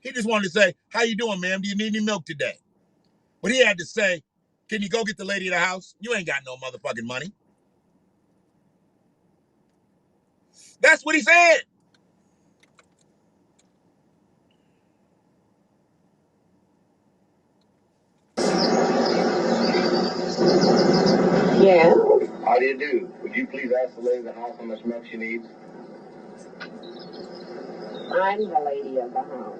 He just wanted to say, how you doing, ma'am? Do you need any milk today? But he had to say, can you go get the lady of the house? You ain't got no motherfucking money. That's what he said. Yeah. How do you do? Would you please ask the lady of the house how much milk she needs? I'm the lady of the house,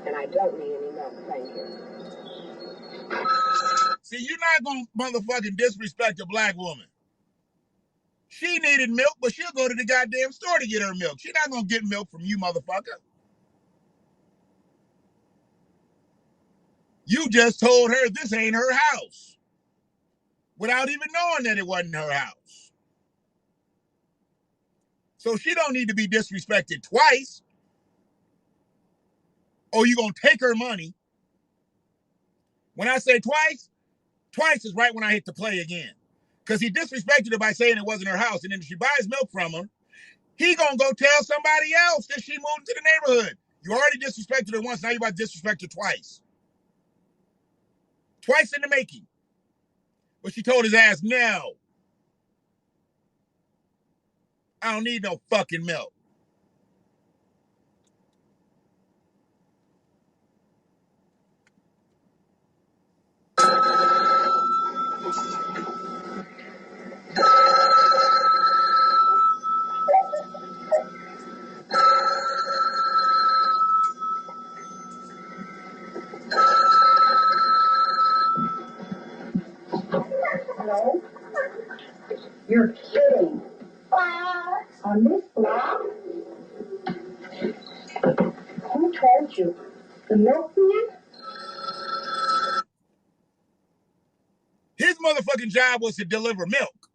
and I don't need any milk, thank you. See, you're not going to motherfucking disrespect a black woman. She needed milk, but she'll go to the goddamn store to get her milk. She's not going to get milk from you, motherfucker. You just told her this ain't her house without even knowing that it wasn't her house. So she don't need to be disrespected twice. Or you going to take her money. When I say twice is right when I hit the play again. Because he disrespected her by saying it wasn't her house. And then if she buys milk from her, he going to go tell somebody else that she moved to the neighborhood. You already disrespected her once, now you about to disrespect her twice. Twice in the making. But she told his ass, no. I don't need no fucking milk. Hello? You're kidding. On this block? Who told you? The milkman? His motherfucking job was to deliver milk.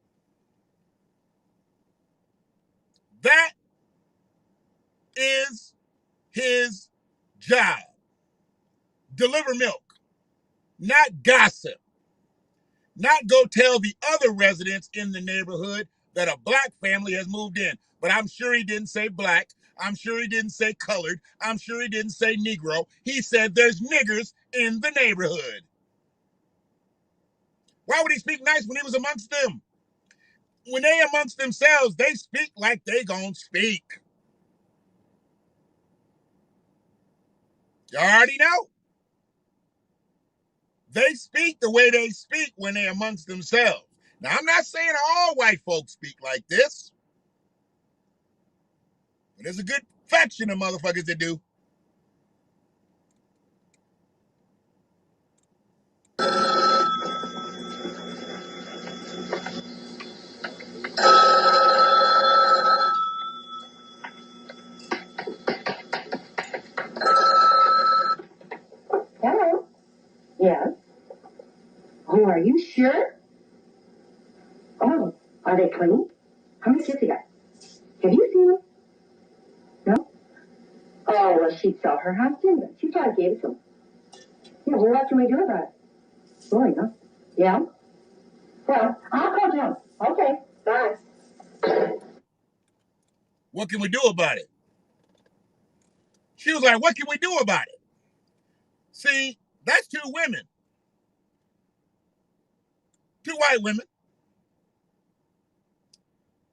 That is his job. Deliver milk. Not gossip. Not go tell the other residents in the neighborhood that a black family has moved in. But I'm sure he didn't say black. I'm sure he didn't say colored. I'm sure he didn't say Negro. He said there's niggers in the neighborhood. Why would he speak nice when he was amongst them? When they amongst themselves, they speak like they gonna speak. You already know. They speak the way they speak when they amongst themselves. Now, I'm not saying all white folks speak like this. But there's a good faction of motherfuckers that do. Hello? Yes. Oh, are you sure? Oh, are they clean? How many kids you got? Have you seen them? No? Oh, well, she'd sell her house, didn't she? She probably gave it to him. Yeah, well, what can we do about it? Boy, no. Yeah? Well, I'll call John. Okay, bye. What can we do about it? She was like, what can we do about it? See, that's two women. Two white women.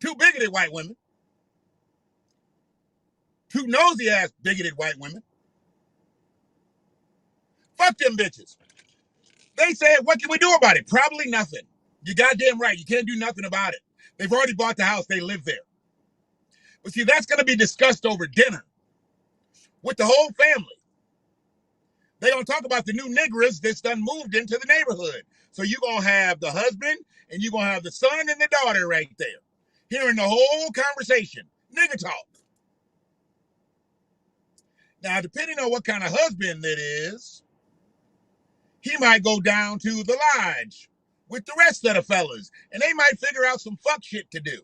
Two bigoted white women. Two nosy ass bigoted white women. Fuck them bitches. They said, what can we do about it? Probably nothing. You're goddamn right. You can't do nothing about it. They've already bought the house. They live there. But see, that's going to be discussed over dinner with the whole family. They're going to talk about the new niggers that's done moved into the neighborhood. So you're going to have the husband and you're going to have the son and the daughter right there, hearing the whole conversation. Nigger talk. Now, depending on what kind of husband it is, he might go down to the lodge with the rest of the fellas, and they might figure out some fuck shit to do.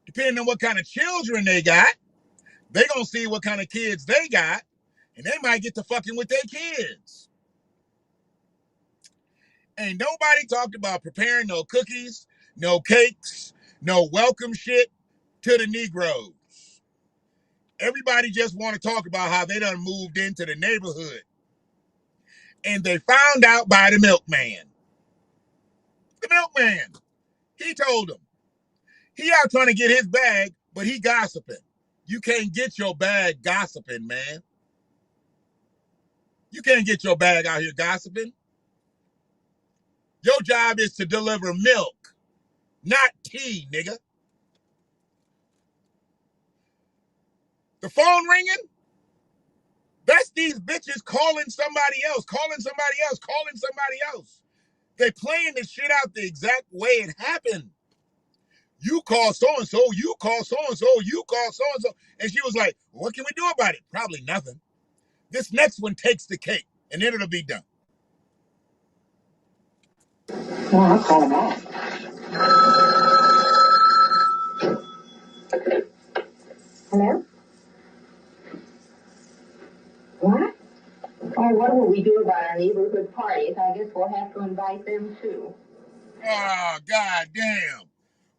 Depending on what kind of children they got, they gonna see what kind of kids they got, and they might get to fucking with their kids. Ain't nobody talked about preparing no cookies, no cakes, no welcome shit to the Negroes. Everybody just want to talk about how they done moved into the neighborhood. And they found out by the milkman. The milkman. He told them. He out trying to get his bag, but he gossiping. You can't get your bag gossiping, man. You can't get your bag out here gossiping. Your job is to deliver milk, not tea, nigga. The phone ringing? That's these bitches calling somebody else, calling somebody else, calling somebody else. They playing this shit out the exact way it happened. You call so-and-so, you call so-and-so, you call so-and-so. And she was like, what can we do about it? Probably nothing. This next one takes the cake, and then it'll be done. Well, I'll call them all. Hello? What? Oh, what will we do about our neighborhood parties? I guess we'll have to invite them too. Oh, god damn.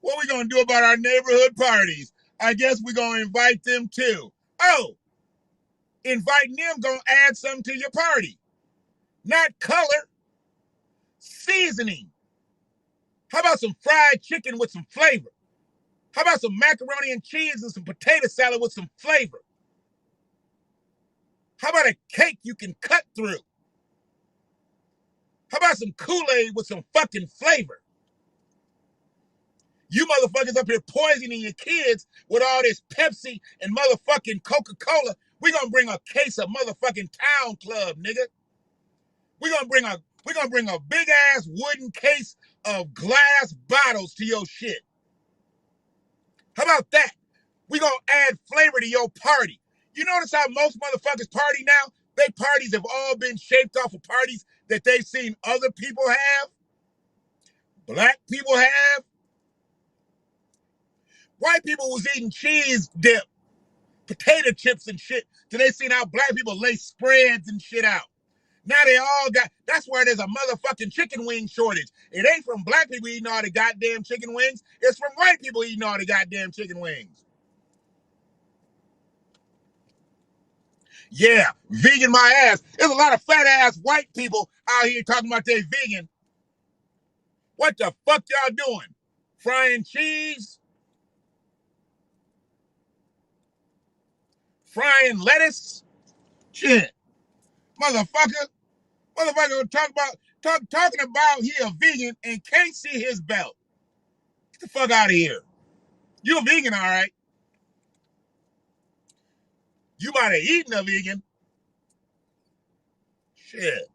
What we gonna do about our neighborhood parties? I guess we're gonna invite them too. Oh, inviting them gonna add something to your party. Not color, seasoning. How about some fried chicken with some flavor? How about some macaroni and cheese and some potato salad with some flavor? How about a cake you can cut through? How about some Kool-Aid with some fucking flavor? You motherfuckers up here poisoning your kids with all this Pepsi and motherfucking Coca-Cola. We're gonna bring a case of motherfucking Town Club, nigga. We're gonna bring a big ass wooden case of glass bottles to your shit. How about that? We're gonna add flavor to your party. You notice how most motherfuckers party now? They parties have all been shaped off of parties that they've seen other people have. Black people have. White people was eating cheese dip, potato chips and shit, till they seen how black people lay spreads and shit out. Now they all got, that's where there's a motherfucking chicken wing shortage. It ain't from black people eating all the goddamn chicken wings. It's from white people eating all the goddamn chicken wings. Yeah, vegan my ass. There's a lot of fat ass white people out here talking about they vegan. What the fuck y'all doing? Frying cheese? Frying lettuce? Shit. Motherfucker talking about he a vegan and can't see his belt. Get the fuck out of here. You a vegan, all right. You might have eaten a vegan. Shit.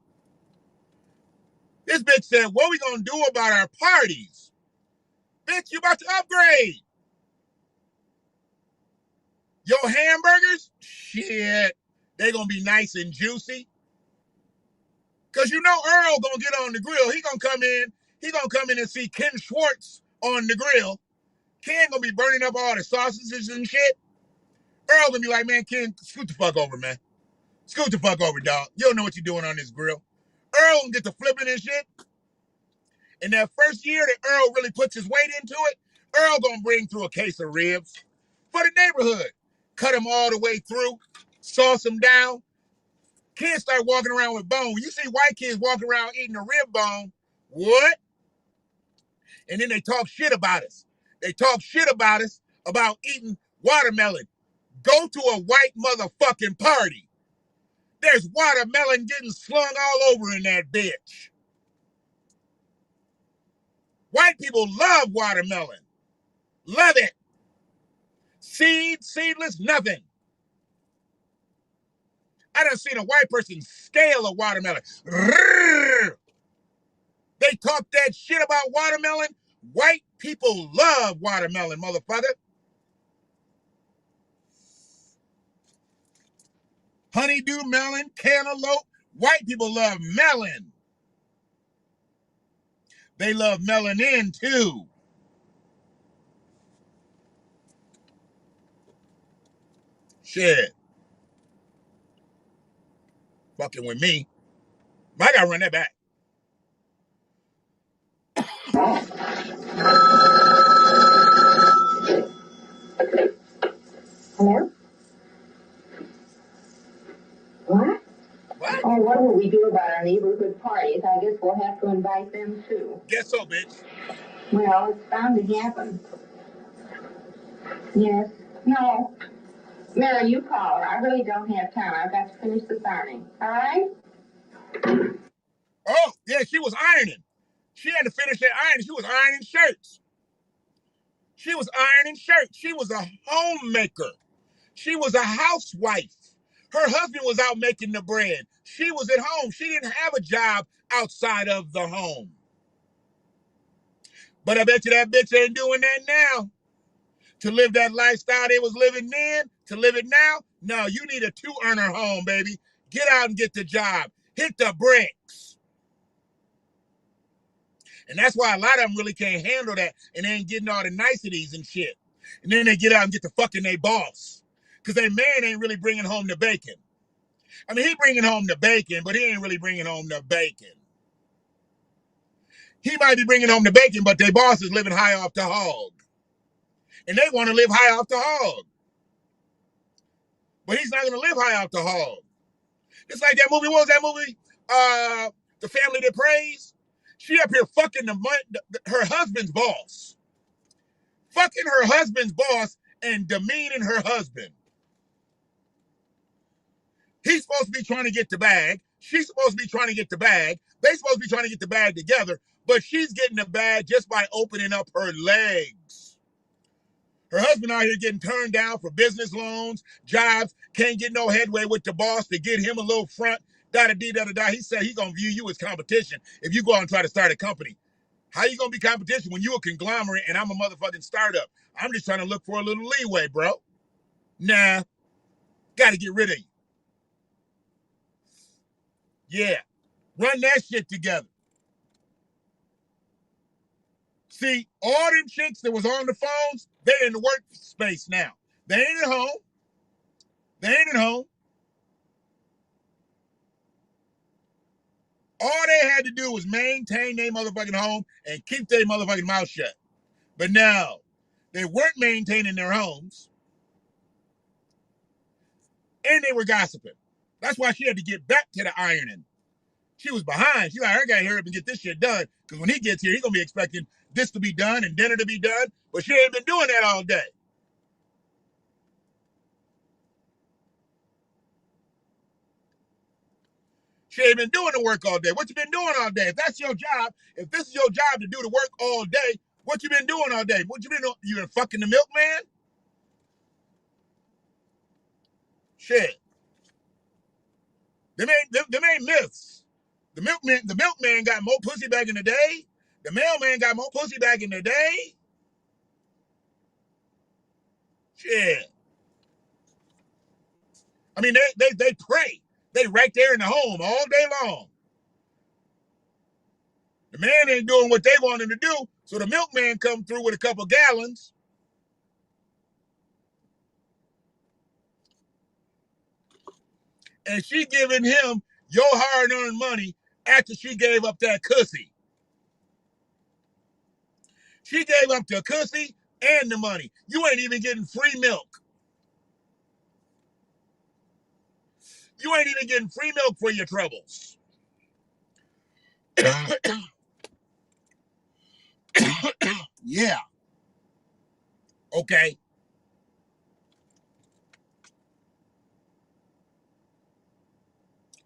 This bitch said, what we gonna do about our parties? Bitch, you about to upgrade. Your hamburgers? Shit. They gonna be nice and juicy. Cause you know Earl gonna get on the grill. He gonna come in and see Ken Schwartz on the grill. Ken gonna be burning up all the sausages and shit. Earl gonna be like, man, Ken, scoot the fuck over, man. Scoot the fuck over, dog. You don't know what you're doing on this grill. Earl gonna get to flipping and shit. And that first year that Earl really puts his weight into it, Earl gonna bring through a case of ribs for the neighborhood. Cut them all the way through, sauce them down. Kids start walking around with bone. You see white kids walking around eating a rib bone. What? And then they talk shit about us. They talk shit about us about eating watermelon. Go to a white motherfucking party. There's watermelon getting slung all over in that bitch. White people love watermelon. Love it. Seedless, nothing. I done seen a white person scale a watermelon. They talk that shit about watermelon. White people love watermelon, motherfucker. Honeydew melon, cantaloupe. White people love melon. They love melanin too. Shit. Fucking with me. I gotta run that back. Hello? What? What? Oh, what will we do about our neighborhood parties? I guess we'll have to invite them too. Guess so, bitch. Well, it's bound to happen. Yes. No. Mary, you call her. I really don't have time. I've got to finish this ironing. All right? Oh, yeah, she was ironing. She had to finish that ironing. She was ironing shirts. She was ironing shirts. She was a homemaker. She was a housewife. Her husband was out making the bread. She was at home. She didn't have a job outside of the home. But I bet you that bitch ain't doing that now. To live that lifestyle they was living then, to live it now, no, you need a 2-earner home, baby. Get out and get the job. Hit the bricks. And that's why a lot of them really can't handle that and they ain't getting all the niceties and shit. And then they get out and get the fucking they boss. Because their man ain't really bringing home the bacon. I mean, he bringing home the bacon, but he ain't really bringing home the bacon. He might be bringing home the bacon, but their boss is living high off the hog. And they want to live high off the hog. But he's not going to live high off the hog. It's like that movie. What was that movie? The Family That Prays. She up here fucking her husband's boss. Fucking her husband's boss and demeaning her husband. He's supposed to be trying to get the bag. She's supposed to be trying to get the bag. They're supposed to be trying to get the bag together. But she's getting the bag just by opening up her legs. Her husband out here getting turned down for business loans, jobs, can't get no headway with the boss to get him a little front, da-da-dee-da-da-da. He said he's going to view you as competition if you go out and try to start a company. How you going to be competition when you a conglomerate and I'm a motherfucking startup? I'm just trying to look for a little leeway, bro. Nah, got to get rid of you. Yeah, run that shit together. See, all them chicks that was on the phones, they in the workspace now. They ain't at home. They ain't at home. All they had to do was maintain their motherfucking home and keep their motherfucking mouth shut. But no, they weren't maintaining their homes. And they were gossiping. That's why she had to get back to the ironing. She was behind. She's like, I gotta hurry up and get this shit done. Because when he gets here, he's gonna be expecting this to be done and dinner to be done. But she ain't been doing that all day. She ain't been doing the work all day. What you been doing all day? If that's your job, if this is your job to do the work all day, what you been doing all day? What you been doing? You been fucking the milkman? Shit. Them ain't myths. The milkman got more pussy back in the day. The mailman got more pussy back in the day. Shit. I mean, they pray. They right there in the home all day long. The man ain't doing what they want him to do, so the milkman come through with a couple gallons. And she giving him your hard-earned money after she gave up that cussy. She gave up the cussy and the money. You ain't even getting free milk. You ain't even getting free milk for your troubles. Yeah. Okay.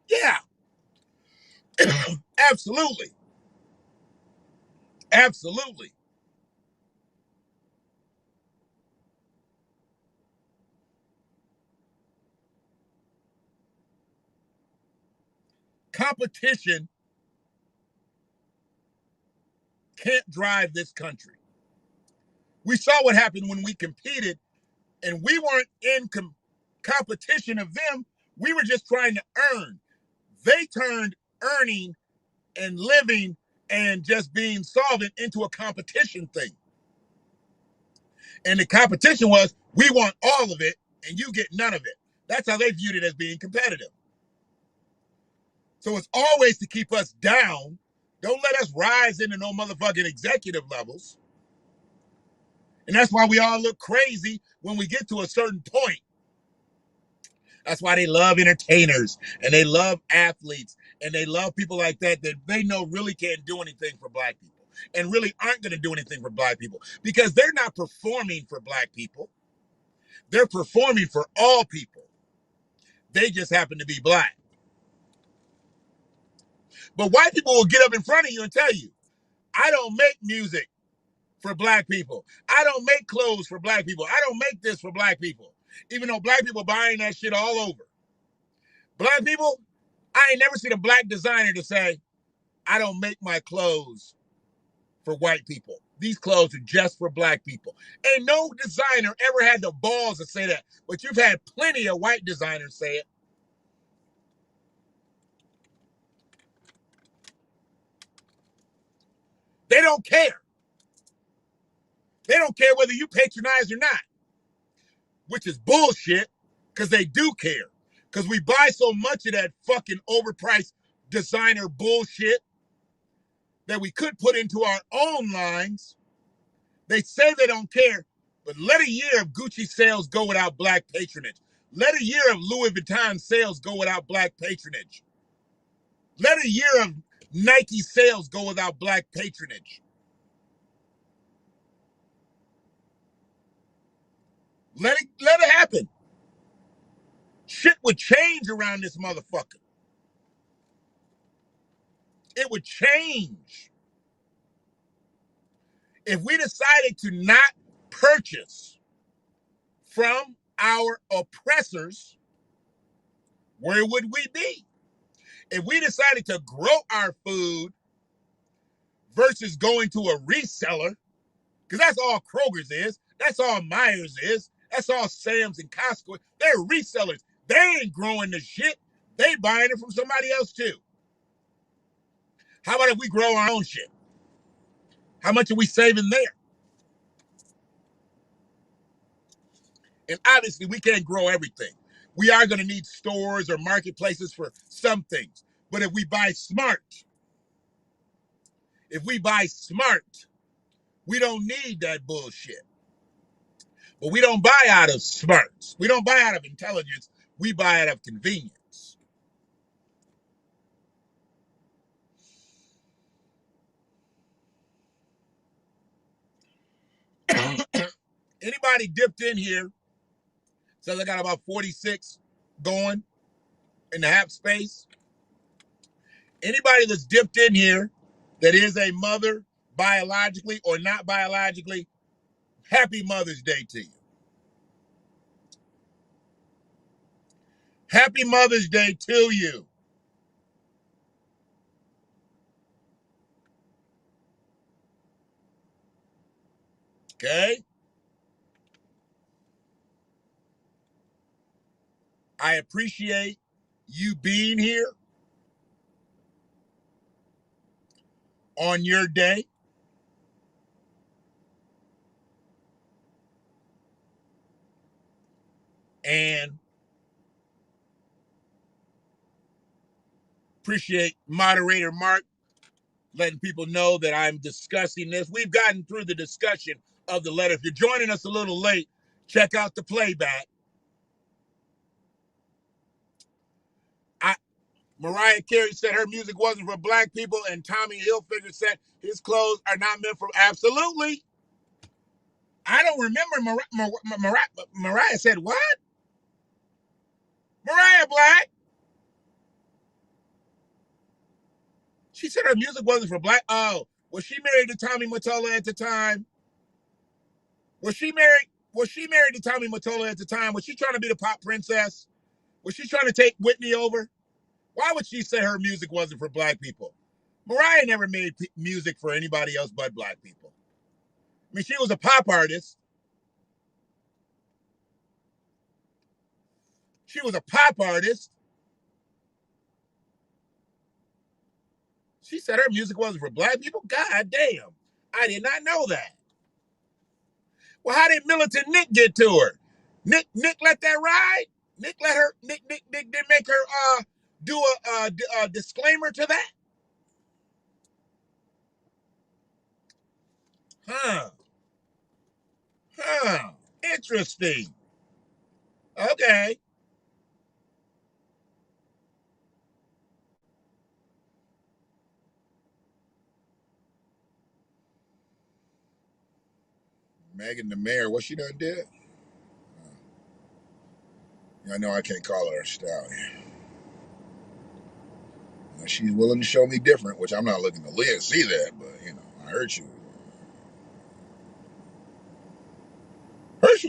Yeah. Absolutely. Absolutely. Competition can't drive this country. We saw what happened when we competed and we weren't in competition of them. We were just trying to earn. They turned earning and living and just being solvent into a competition thing. And the competition was, we want all of it and you get none of it. That's how they viewed it as being competitive. So it's always to keep us down Don't let us rise into no motherfucking executive levels. And that's why we all look crazy when we get to a certain point. That's why they love entertainers and they love athletes and they love people like that they know really can't do anything for black people and really aren't going to do anything for black people because they're not performing for black people. They're performing for all people. They just happen to be black. But white people will get up in front of you and tell you, I don't make music for black people. I don't make clothes for black people. I don't make this for black people. Even though black people buying that shit all over. Black people, I ain't never seen a black designer to say, I don't make my clothes for white people. These clothes are just for black people. Ain't no designer ever had the balls to say that. But you've had plenty of white designers say it. They don't care. They don't care whether you patronize or not, which is bullshit because they do care. Because we buy so much of that fucking overpriced designer bullshit that we could put into our own lines. They say they don't care, but let a year of Gucci sales go without black patronage. Let a year of Louis Vuitton sales go without black patronage. Let a year of Nike sales go without black patronage. Let it happen. Shit would change around this motherfucker. It would change. If we decided to not purchase from our oppressors, where would we be? If we decided to grow our food versus going to a reseller, because that's all Kroger's is, that's all Myers is, that's all Sam's and Costco. They're resellers. They ain't growing the shit. They buying it from somebody else too. How about if we grow our own shit? How much are we saving there? And obviously we can't grow everything. We are going to need stores or marketplaces for some things. But if we buy smart, we don't need that bullshit. But we don't buy out of smarts. We don't buy out of intelligence. We buy out of convenience. Anybody dipped in here? Says I got about 46 going in the half space. Anybody that's dipped in here that is a mother biologically or not biologically, happy Mother's Day to you. Happy Mother's Day to you. Okay? I appreciate you being here on your day. And appreciate moderator Mark letting people know that I'm discussing this. We've gotten through the discussion of the letter. If you're joining us a little late, check out the playback. Mariah Carey said her music wasn't for black people, and Tommy Hilfiger said his clothes are not meant for. Absolutely. I don't remember Mariah said what? Mariah Black. She said her music wasn't for black. Oh, was she married to Tommy Mottola at the time? Was she married to Tommy Mottola at the time? Was she trying to be the pop princess? Was she trying to take Whitney over? Why would she say her music wasn't for black people? Mariah never made music for anybody else but black people. I mean, she was a pop artist. She was a pop artist. She said her music wasn't for black people? God damn. I did not know that. Well, how did Militant Nick get to her? Nick let that ride? Nick did make her do a disclaimer to that? Huh. Interesting. Okay. Megan the mayor, what she done did? I know I can't call her a stallion. She's willing to show me different, which I'm not looking to live, see that, but I heard she was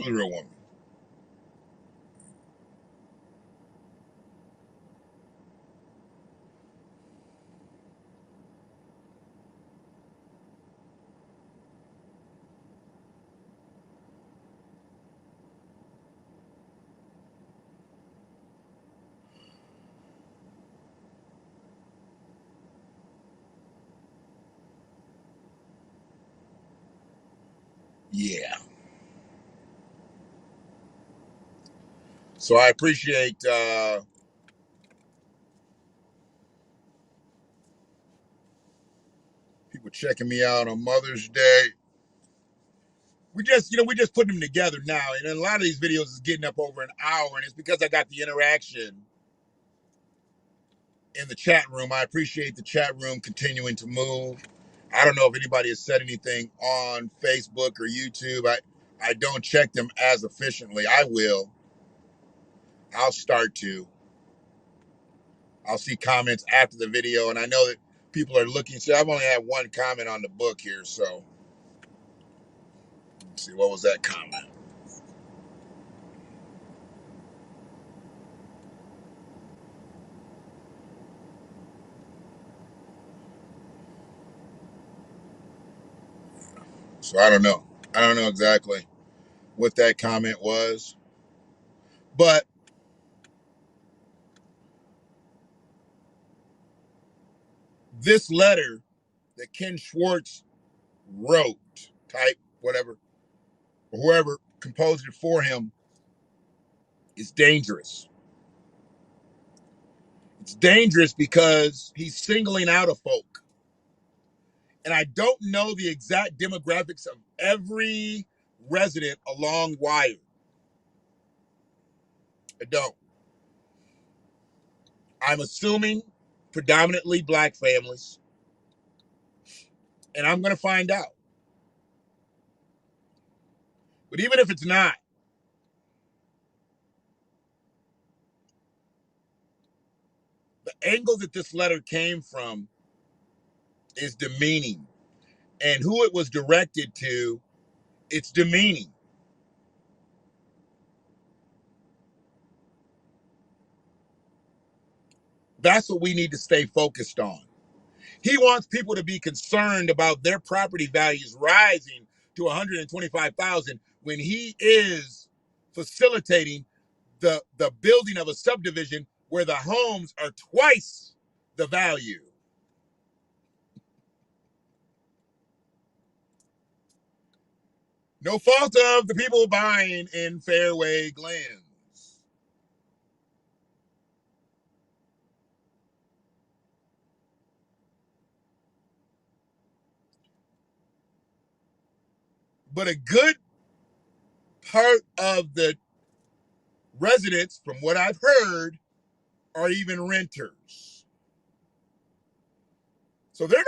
a real woman. Yeah. So I appreciate people checking me out on Mother's Day. We just put them together now, and a lot of these videos is getting up over an hour, and it's because I got the interaction in the chat room. I appreciate the chat room continuing to move. I don't know if anybody has said anything on Facebook or YouTube. I don't check them as efficiently. I will. I'll start to. I'll see comments after the video, and I know that people are looking. So I've only had one comment on the book here, so let's see, what was that comment? So I don't know. I don't know exactly what that comment was, but this letter that Ken Schwartz wrote, type, whatever, or whoever composed it for him, is dangerous. It's dangerous because he's singling out a folk. And I don't know the exact demographics of every resident along Wire. I don't. I'm assuming predominantly black families, and I'm going to find out. But even if it's not, the angle that this letter came from is demeaning. And who it was directed to, it's demeaning. That's what we need to stay focused on. He wants people to be concerned about their property values rising to $125,000 when he is facilitating the building of a subdivision where the homes are twice the value. No fault of the people buying in Fairway Glens. But a good part of the residents, from what I've heard, are even renters. So they're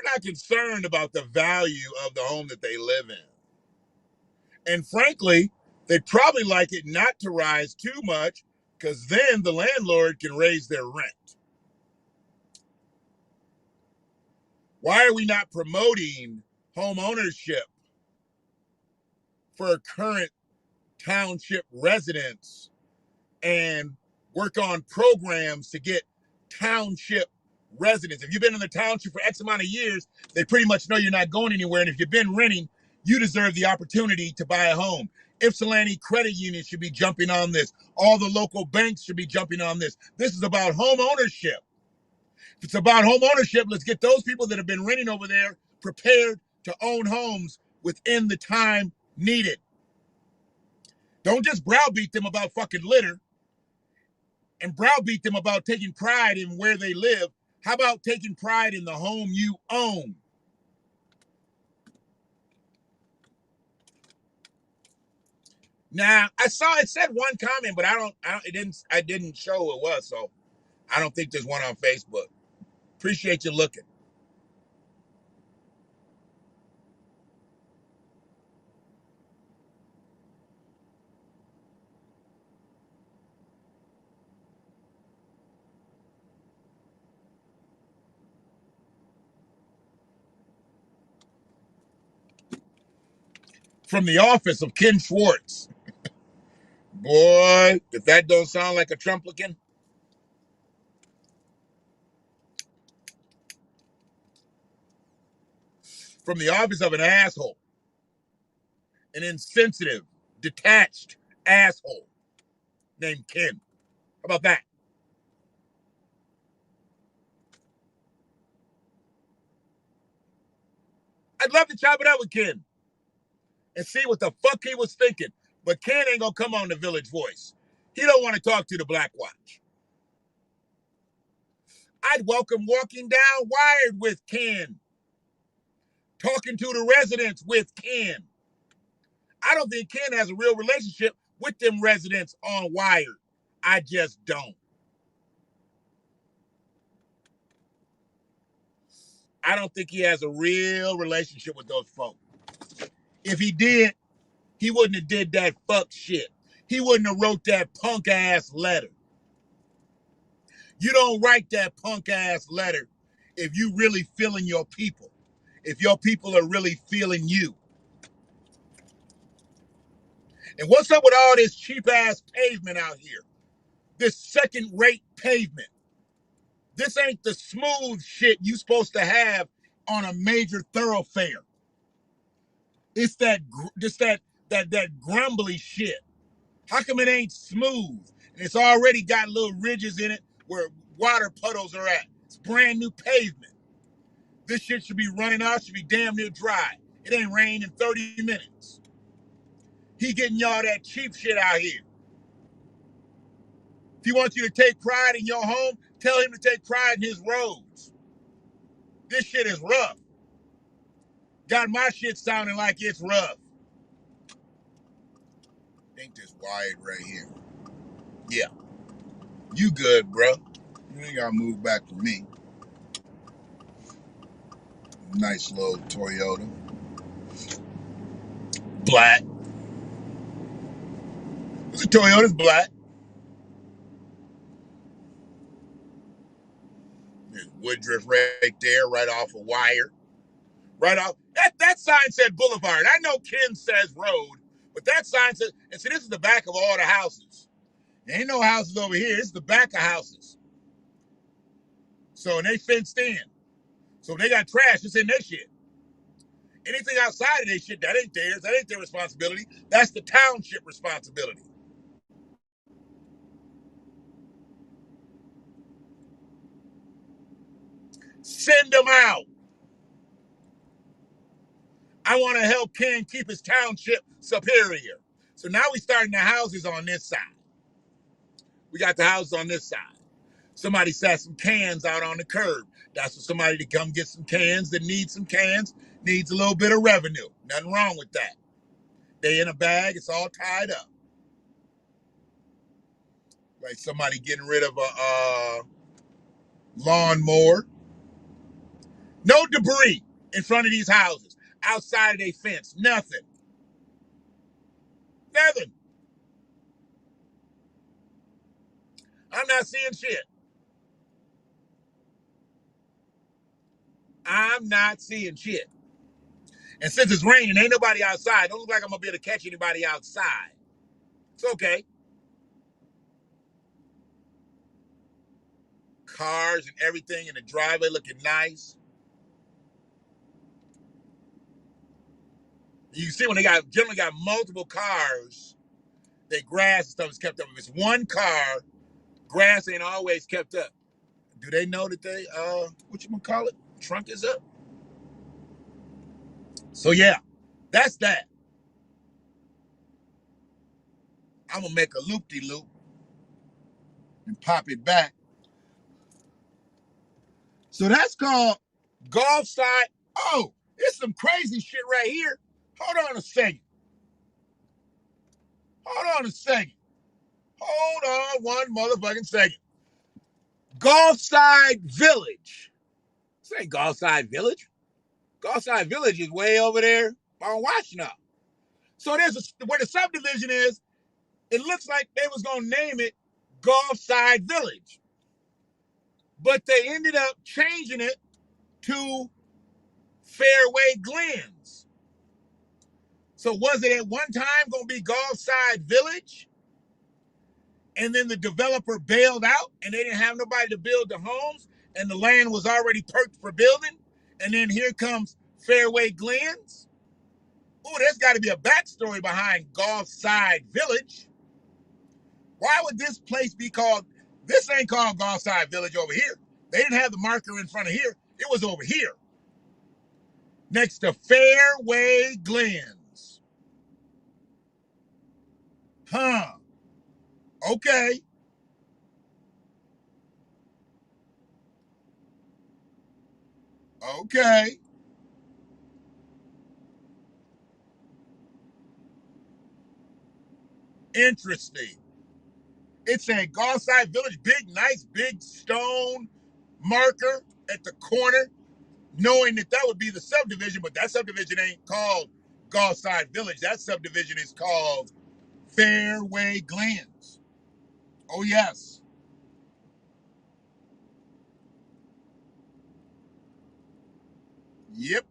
not concerned about the value of the home that they live in. And frankly, they'd probably like it not to rise too much, because then the landlord can raise their rent. Why are we not promoting home ownership for current township residents and work on programs to get township residents? If you've been in the township for X amount of years, they pretty much know you're not going anywhere. And if you've been renting, you deserve the opportunity to buy a home. Ypsilanti Credit Union should be jumping on this. All the local banks should be jumping on this. This is about home ownership. If it's about home ownership, let's get those people that have been renting over there prepared to own homes within the time needed. Don't just browbeat them about fucking litter and browbeat them about taking pride in where they live. How about taking pride in the home you own? Now I saw it said one comment, but I didn't show who it was, so I don't think there's one on Facebook. Appreciate you looking. From the office of Ken Schwartz. Boy, if that don't sound like a Trumplican. From the office of an asshole. An insensitive, detached asshole named Ken. How about that? I'd love to chop it up with Ken and see what the fuck he was thinking. But Ken ain't gonna come on the Village Voice. He don't want to talk to the Black Watch. I'd welcome walking down Wired with Ken. Talking to the residents with Ken. I don't think Ken has a real relationship with them residents on Wired. I just don't. I don't think he has a real relationship with those folks. If he did, he wouldn't have did that fuck shit. He wouldn't have wrote that punk ass letter. You don't write that punk ass letter if you really feeling your people. If your people are really feeling you. And what's up with all this cheap ass pavement out here? This second rate pavement. This ain't the smooth shit you supposed to have on a major thoroughfare. It's that grumbly shit. How come it ain't smooth? And it's already got little ridges in it where water puddles are at. It's brand new pavement. This shit should be running out, should be damn near dry. It ain't rained in 30 minutes. He getting y'all that cheap shit out here. If he wants you to take pride in your home, tell him to take pride in his roads. This shit is rough. Got my shit sounding like it's rough. I think this Wired right here. Yeah. You good, bro. You ain't gotta move back to me. Nice little Toyota. Black. The Toyota's black. There's Woodruff right there, right off of Wired. Right off. That sign said Boulevard. I know Ken says road, but that sign says, and see, this is the back of all the houses. There ain't no houses over here. It's the back of houses. So, and they fenced in. So if they got trash, it's in their shit. Anything outside of their shit, that ain't theirs. That ain't their responsibility. That's the township responsibility. Send them out. I want to help Ken keep his township superior. So now we starting the houses on this side. We got the houses on this side. Somebody sat some cans out on the curb. That's for somebody to come get some cans that needs some cans, needs a little bit of revenue. Nothing wrong with that. They in a bag, it's all tied up. Like somebody getting rid of a lawnmower. No debris in front of these houses. Outside of their fence. Nothing. Nothing. I'm not seeing shit. I'm not seeing shit. And since it's raining, ain't nobody outside. Don't look like I'm going to be able to catch anybody outside. It's okay. Cars and everything in the driveway looking nice. You can see when they generally got multiple cars, their grass and stuff is kept up. If it's one car, grass ain't always kept up. Do they know that they, trunk is up? So yeah, that's that. I'm gonna make a loop-de-loop and pop it back. So that's called Golf Side. Oh, it's some crazy shit right here. Hold on a second. Hold on a second. Hold on one motherfucking second. Gulfside Village. This ain't Gulfside Village. Gulfside Village is way over there on Washtenaw. So where the subdivision is, it looks like they was going to name it Gulfside Village. But they ended up changing it to Fairway Glens. So was it at one time going to be Gulfside Village? And then the developer bailed out and they didn't have nobody to build the homes and the land was already perked for building? And then here comes Fairway Glens? Ooh, there's got to be a backstory behind Gulfside Village. Why would this place be called, this ain't called Gulfside Village over here. They didn't have the marker in front of here. It was over here. Next to Fairway Glens. Huh. Okay. Okay. Interesting. It's a Gulfside Village, big, nice, big stone marker at the corner, knowing that that would be the subdivision, but that subdivision ain't called Gulfside Village. That subdivision is called Fairway Glens. Oh, yes. Yep.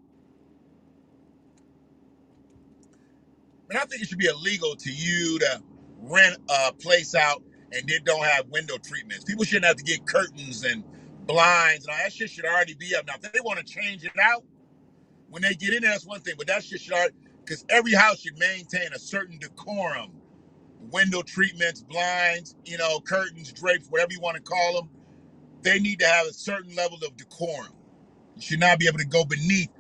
And I think it should be illegal to you to rent a place out and then don't have window treatments. People shouldn't have to get curtains and blinds and all that shit should already be up. Now, if they want to change it out, when they get in there, that's one thing, but that shit should already, because every house should maintain a certain decorum. Window treatments, blinds, curtains, drapes, whatever you want to call them, they need to have a certain level of decorum. You should not be able to go beneath.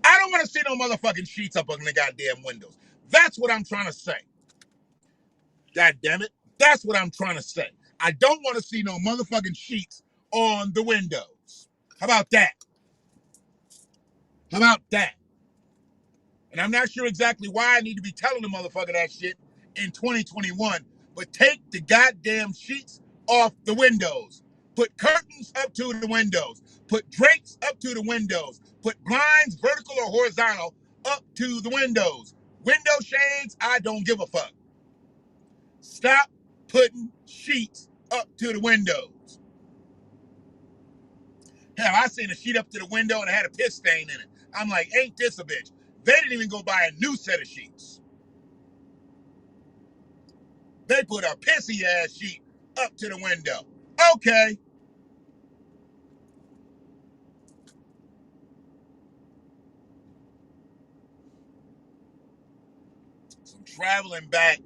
I don't want to see no motherfucking sheets up on the goddamn windows. That's what I'm trying to say. God damn it. That's what I'm trying to say. I don't want to see no motherfucking sheets on the windows. How about that? How about that? And I'm not sure exactly why I need to be telling the motherfucker that shit in 2021, but take the goddamn sheets off the windows. Put curtains up to the windows. Put drapes up to the windows. Put blinds, vertical or horizontal, up to the windows. Window shades, I don't give a fuck. Stop putting sheets up to the windows. Hell, I seen a sheet up to the window and it had a piss stain in it. I'm like, ain't this a bitch? They didn't even go buy a new set of sheets. They put a pissy ass sheet up to the window. Okay. So I'm traveling back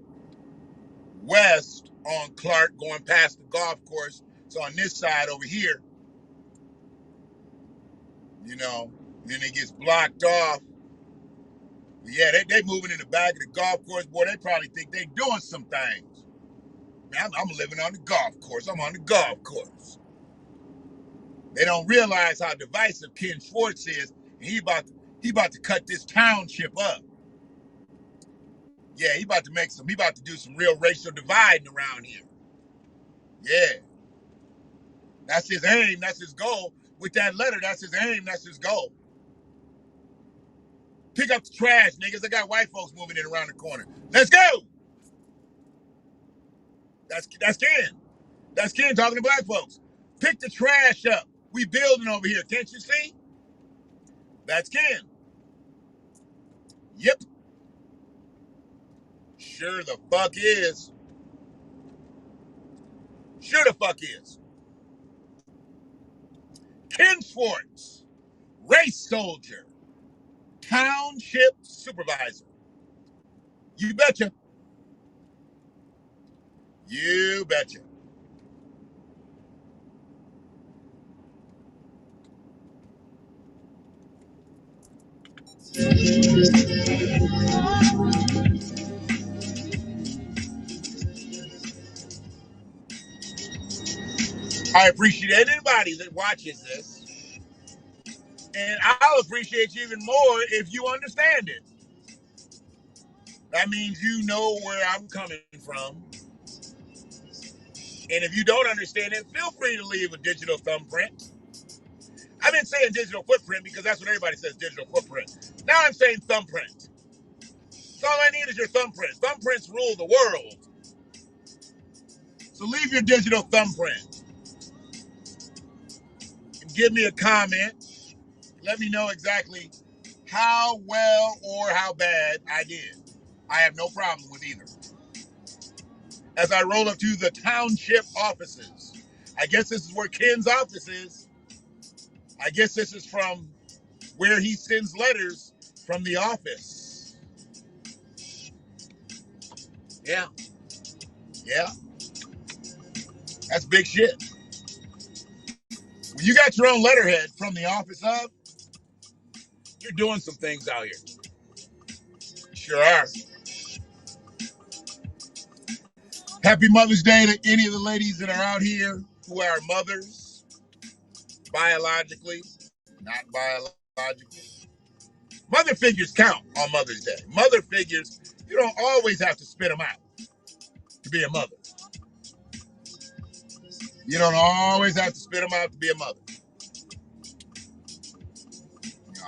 west on Clark, going past the golf course. So on this side over here, then it gets blocked off. Yeah, they moving in the back of the golf course. Boy, they probably think they doing some things. Man, I'm living on the golf course. I'm on the golf course. They don't realize how divisive Ken Schwartz is. And he about to cut this township up. Yeah, he about to do some real racial dividing around here. Yeah. That's his aim, that's his goal. With that letter, that's his aim, that's his goal. Pick up the trash, niggas. I got white folks moving in around the corner. Let's go. That's Ken. That's Ken talking to black folks. Pick the trash up. We building over here. Can't you see? That's Ken. Yep. Sure the fuck is. Sure the fuck is. Ken Schwartz, race soldier, township supervisor. You betcha. You betcha. I appreciate anybody that watches this. And I'll appreciate you even more if you understand it. That means you know where I'm coming from. And if you don't understand it, feel free to leave a digital thumbprint. I've been saying digital footprint because that's what everybody says, digital footprint. Now I'm saying thumbprint. So all I need is your thumbprint. Thumbprints rule the world. So leave your digital thumbprint and give me a comment. Let me know exactly how well or how bad I did. I have no problem with either. As I roll up to the township offices, I guess this is where Ken's office is. I guess this is from where he sends letters from the office. Yeah. Yeah. That's big shit. When you got your own letterhead from the office of, you're doing some things out here. Sure are. Happy Mother's Day to any of the ladies that are out here who are mothers, biologically, not biologically. Mother figures count on Mother's Day. Mother figures, you don't always have to spit them out to be a mother. You don't always have to spit them out to be a mother.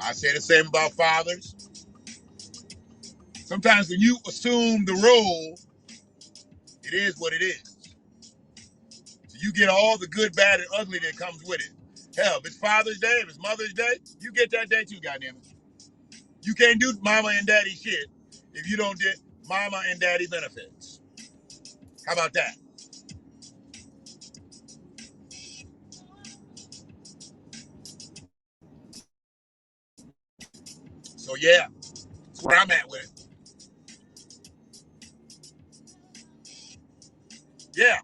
I say the same about fathers. Sometimes when you assume the role, it is what it is. So you get all the good, bad, and ugly that comes with it. Hell, if it's Father's Day, if it's Mother's Day, you get that day too, goddammit. You can't do mama and daddy shit if you don't get mama and daddy benefits. How about that? So yeah, that's where I'm at with it. Yeah.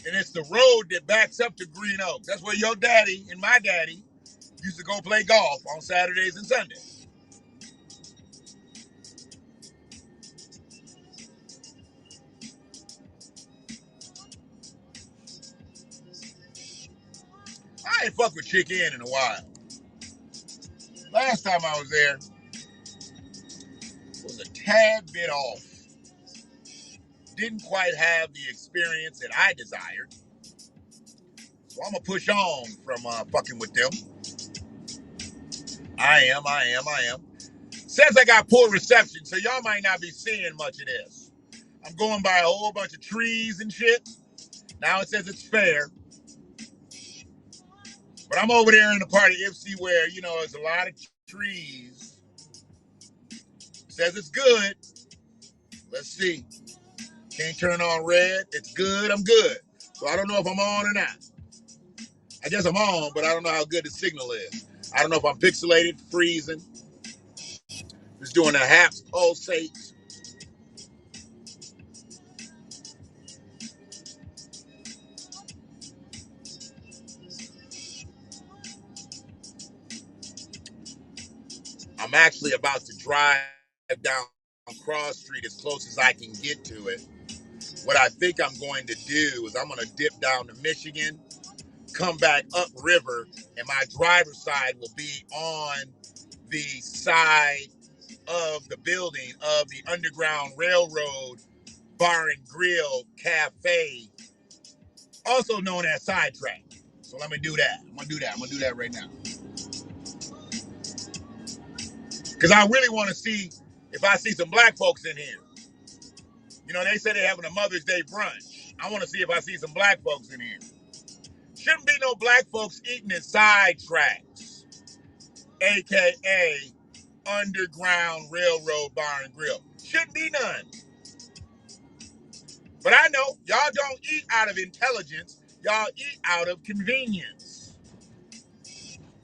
And it's the road that backs up to Green Oak. That's where your daddy and my daddy used to go play golf on Saturdays and Sundays. I ain't fuck with Chick Inn in a while. Last time I was there, it was a tad bit off. Didn't quite have the experience that I desired. So I'm going to push on from fucking with them. I am. Says I got poor reception, so y'all might not be seeing much of this. I'm going by a whole bunch of trees and shit. Now it says it's fair. But I'm over there in the part of Ipsy where, you know, there's a lot of trees. It says it's good. Let's see. Can't turn on red. It's good. I'm good. So I don't know if I'm on or not. I guess I'm on, but I don't know how good the signal is. I don't know if I'm pixelated, freezing. Just doing a haps pulsate. I'm actually about to drive down Cross Street as close as I can get to it. What I think I'm going to do is I'm going to dip down to Michigan, come back upriver, and my driver's side will be on the side of the building of the Underground Railroad Bar and Grill Cafe, also known as Sidetrack. So let me do that. I'm going to do that right now. Because I really want to see if I see some black folks in here. You know, they say they're having a Mother's Day brunch. I want to see if I see some black folks in here. Shouldn't be no black folks eating at Sidetracks, a.k.a. Underground Railroad Bar and Grill. Shouldn't be none. But I know y'all don't eat out of intelligence. Y'all eat out of convenience.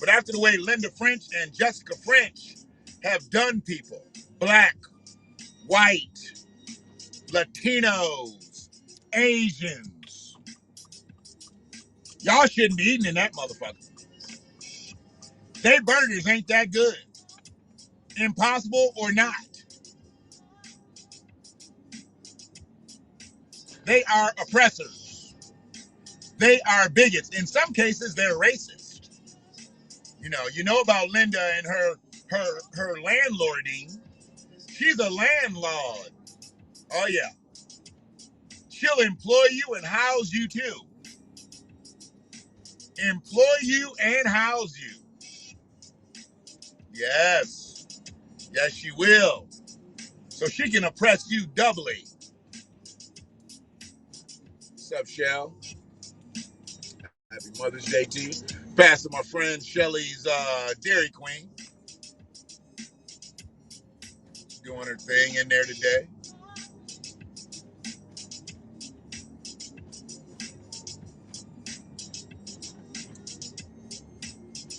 But after the way Linda French and Jessica French have done people, black, white, Latinos, Asians, y'all shouldn't be eating in that motherfucker. They burgers ain't that good. Impossible or not. They are oppressors. They are bigots. In some cases, they're racist. You know about Linda and her landlording. she's a landlord. Oh yeah. She'll employ you and house you too. Employ you and house you. Yes. Yes, she will. So she can oppress you doubly. What's up, Shell? Happy Mother's Day to you. Passing my friend Shelly's Dairy Queen. Doing her thing in there today.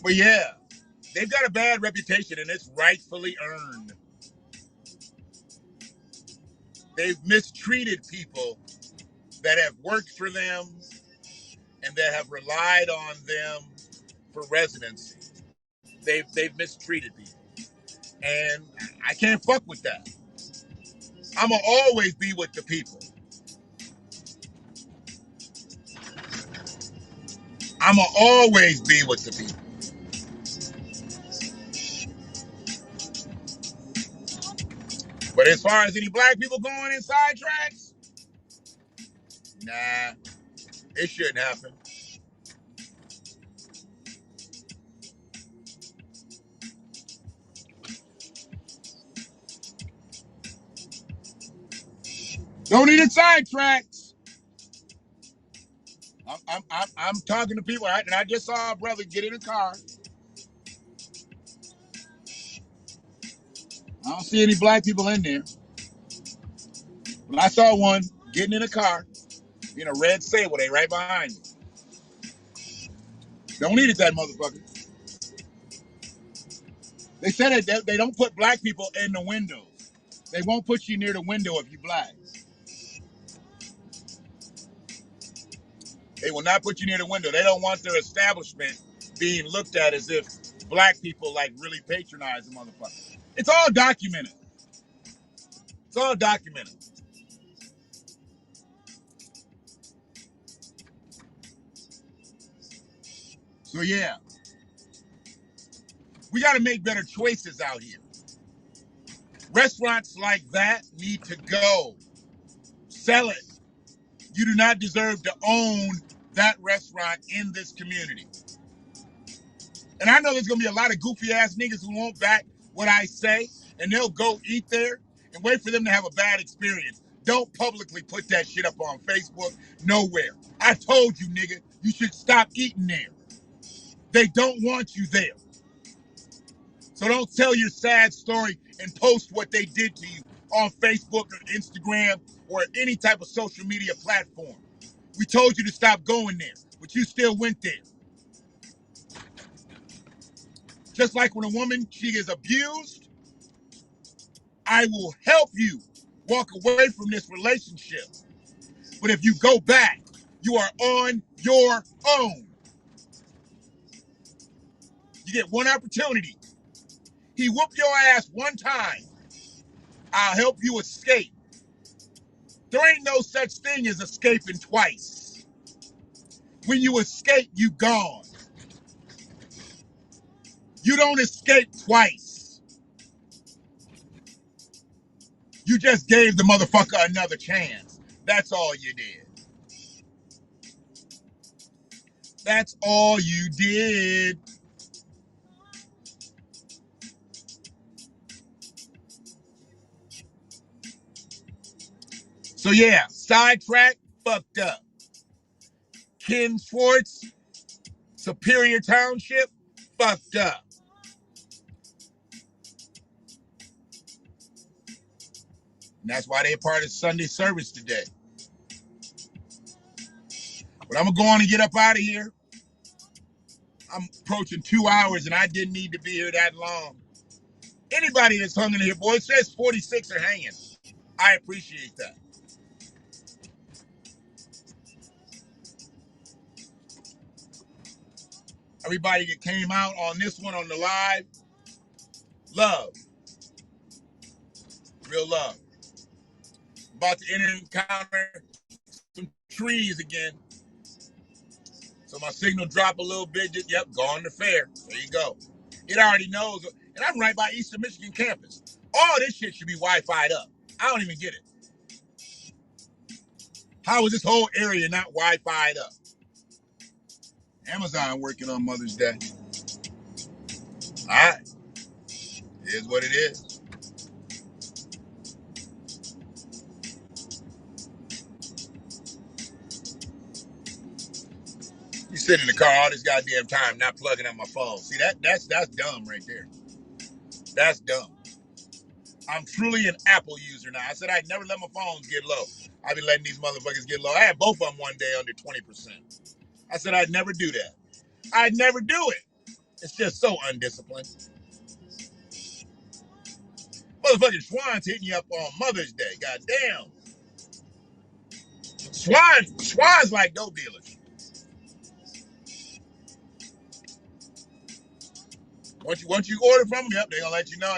But yeah, they've got a bad reputation and it's rightfully earned. They've mistreated people that have worked for them and that have relied on them for residency. They've mistreated people. And I can't fuck with that. I'm going to always be with the people. I'm going to always be with the people. But as far as any black people going in sidetracks, nah, it shouldn't happen. Don't need it sidetracks. I'm talking to people, and I just saw a brother get in a car. I don't see any black people in there. But I saw one getting in a car in a red Sable. They right behind me. Don't need it, that motherfucker. They said that they don't put black people in the windows. They won't put you near the window if you're black. They will not put you near the window. They don't want their establishment being looked at as if black people like really patronize the motherfucker. It's all documented. It's all documented. So yeah, we got to make better choices out here. Restaurants like that need to go. Sell it. You do not deserve to own that restaurant in this community. And I know there's going to be a lot of goofy ass niggas who won't back what I say, and they'll go eat there and wait for them to have a bad experience. Don't publicly put that shit up on Facebook, nowhere. I told you, nigga, you should stop eating there. They don't want you there. So don't tell your sad story and post what they did to you on Facebook or Instagram or any type of social media platform. We told you to stop going there, but you still went there. Just like when a woman, she is abused, I will help you walk away from this relationship. But if you go back, you are on your own. You get one opportunity. He whooped your ass one time. I'll help you escape. There ain't no such thing as escaping twice. When you escape, you gone. You don't escape twice. You just gave the motherfucker another chance. That's all you did. That's all you did. So yeah, sidetrack, fucked up. Ken Schwartz, Superior Township, fucked up. And that's why they're part of Sunday service today. But I'm going to go on and get up out of here. I'm approaching 2 hours and I didn't need to be here that long. Anybody that's hung in here, boy, it says 46 are hanging. I appreciate that. Everybody that came out on this one on the live, love. Real love. About to encounter some trees again. So my signal drop a little bit. Yep, gone to fair. There you go. It already knows. And I'm right by Eastern Michigan campus. All this shit should be Wi-Fi'd up. I don't even get it. How is this whole area not Wi-Fi'd up? Amazon working on Mother's Day. All right. It is what it is. You sit in the car all this goddamn time not plugging up my phone. See, that's dumb right there. That's dumb. I'm truly an Apple user now. I said I'd never let my phones get low. I've been letting these motherfuckers get low. I had both of them one day under 20%. I said I'd never do that. I'd never do it. It's just so undisciplined. Motherfucking Schwann's hitting you up on Mother's Day. Goddamn. Schwann's like dope dealers. Once you order from them, yep, they're gonna let you know.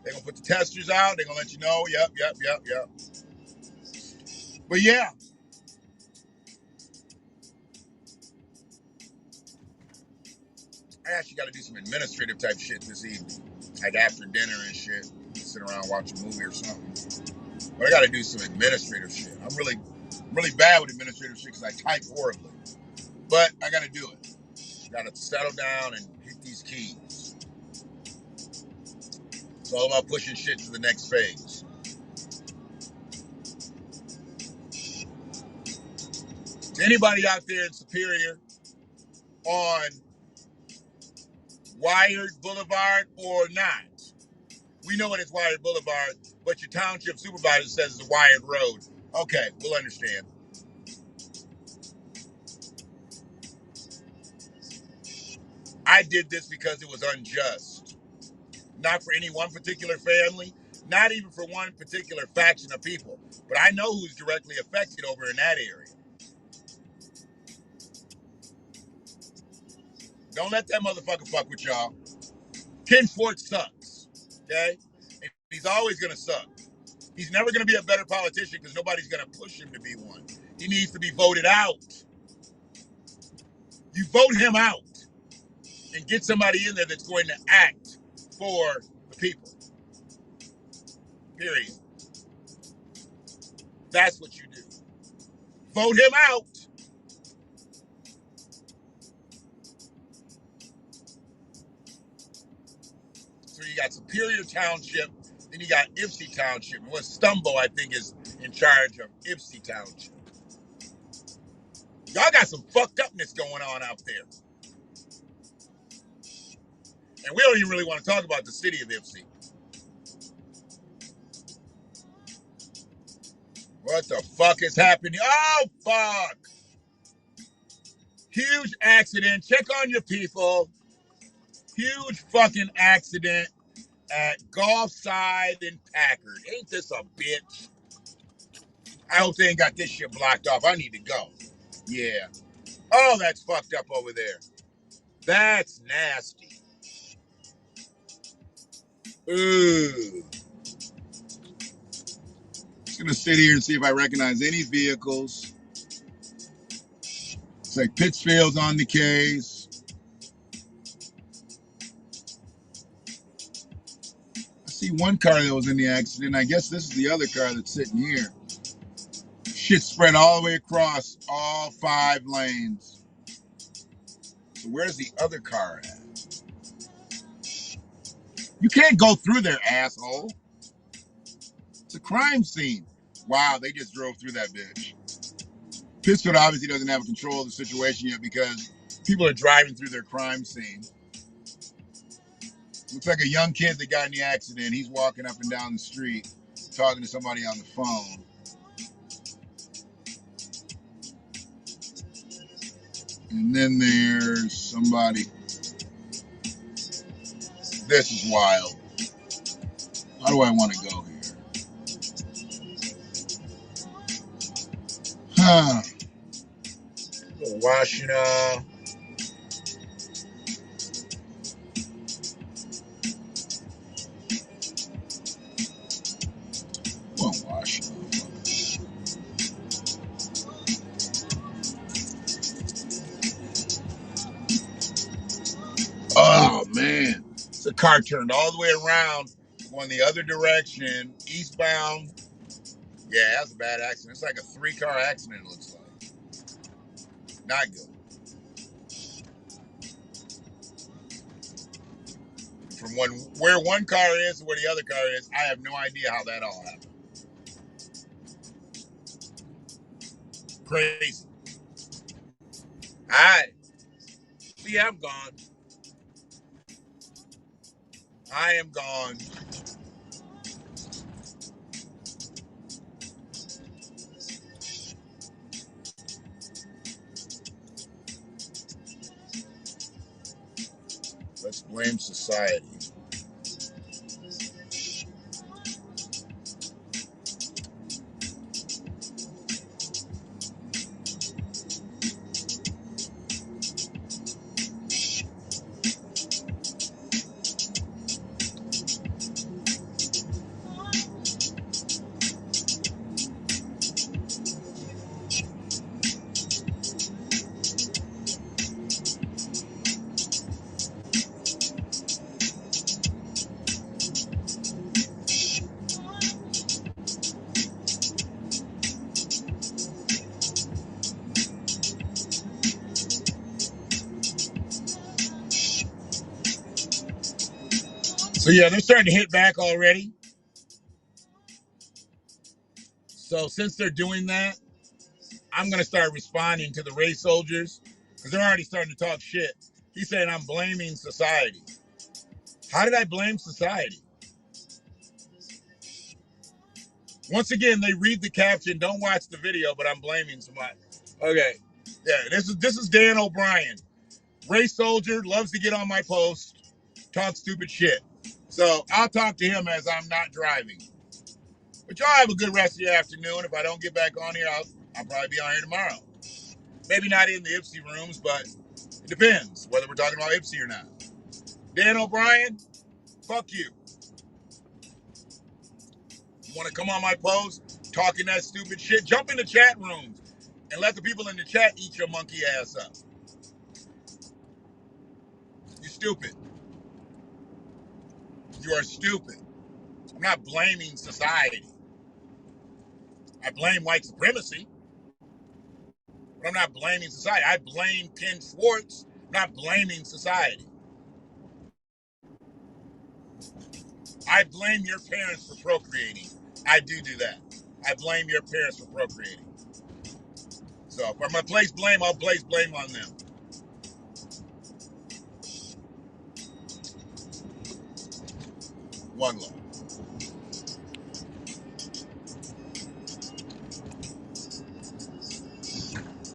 They're gonna put the testers out. They're gonna let you know. Yep. But yeah. I actually got to do some administrative type shit this evening, like after dinner and shit. Sit around, watch a movie or something. But I got to do some administrative shit. I'm really bad with administrative shit because I type horribly. But I got to do it. Got to settle down and hit these keys. It's all about pushing shit to the next phase. Is anybody out there in Superior on Wired Boulevard or not? We know it is Wired Boulevard, but your township supervisor says it's a Wired Road. Okay, we'll understand. I did this because it was unjust. Not for any one particular family, not even for one particular faction of people, but I know who's directly affected over in that area. Don't let that motherfucker fuck with y'all. Ken Schwartz sucks, okay? And he's always gonna suck. He's never gonna be a better politician because nobody's gonna push him to be one. He needs to be voted out. You vote him out and get somebody in there that's going to act for the people. Period. That's what you do. Vote him out. So you got Superior Township, then you got Ypsi Township. And what Stumbo, I think, is in charge of Ypsi Township. Y'all got some fucked upness going on out there. And we don't even really want to talk about the city of Ypsi. What the fuck is happening? Oh, fuck. Huge accident. Check on your people. Huge fucking accident at Gulfside and Packard. Ain't this a bitch? I hope they ain't got this shit blocked off. I need to go. Yeah. Oh, that's fucked up over there. That's nasty. Ooh. Just gonna sit here and see if I recognize any vehicles. It's like Pittsfield's on the case. I see one car that was in the accident. I guess this is the other car that's sitting here. Shit spread all the way across all 5 lanes. So where's the other car at? You can't go through there, asshole. It's a crime scene. Wow, they just drove through that bitch. Pittsfield obviously doesn't have control of the situation yet because people are driving through their crime scene. Looks like a young kid that got in the accident. He's walking up and down the street talking to somebody on the phone. And then there's somebody. This is wild. How do I want to go here? Huh. Washington. Well, Washington. Oh, man. The car turned all the way around going the other direction, eastbound. Yeah, that's a bad accident. It's like a 3-car accident, it looks like. Not good. From where one car is to where the other car is, I have no idea how that all happened. Crazy. All right. See, I'm gone. I am gone. Let's blame society. So yeah, they're starting to hit back already. So since they're doing that, I'm going to start responding to the race soldiers because they're already starting to talk shit. He's saying I'm blaming society. How did I blame society? Once again, they read the caption, don't watch the video, but I'm blaming somebody. Okay. Yeah, this is Dan O'Brien. Race soldier, loves to get on my post, talk stupid shit. So I'll talk to him as I'm not driving. But y'all have a good rest of your afternoon. If I don't get back on here, I'll probably be on here tomorrow. Maybe not in the Ipsy rooms, but it depends whether we're talking about Ipsy or not. Dan O'Brien, fuck you. You want to come on my post, talking that stupid shit? Jump in the chat rooms and let the people in the chat eat your monkey ass up. You're stupid. You are stupid. I'm not blaming society. I blame white supremacy, but I'm not blaming society. I blame Ken Schwartz, not blaming society. I blame your parents for procreating. I do that. I blame your parents for procreating. So if I'm going to place blame, I'll place blame on them. One love.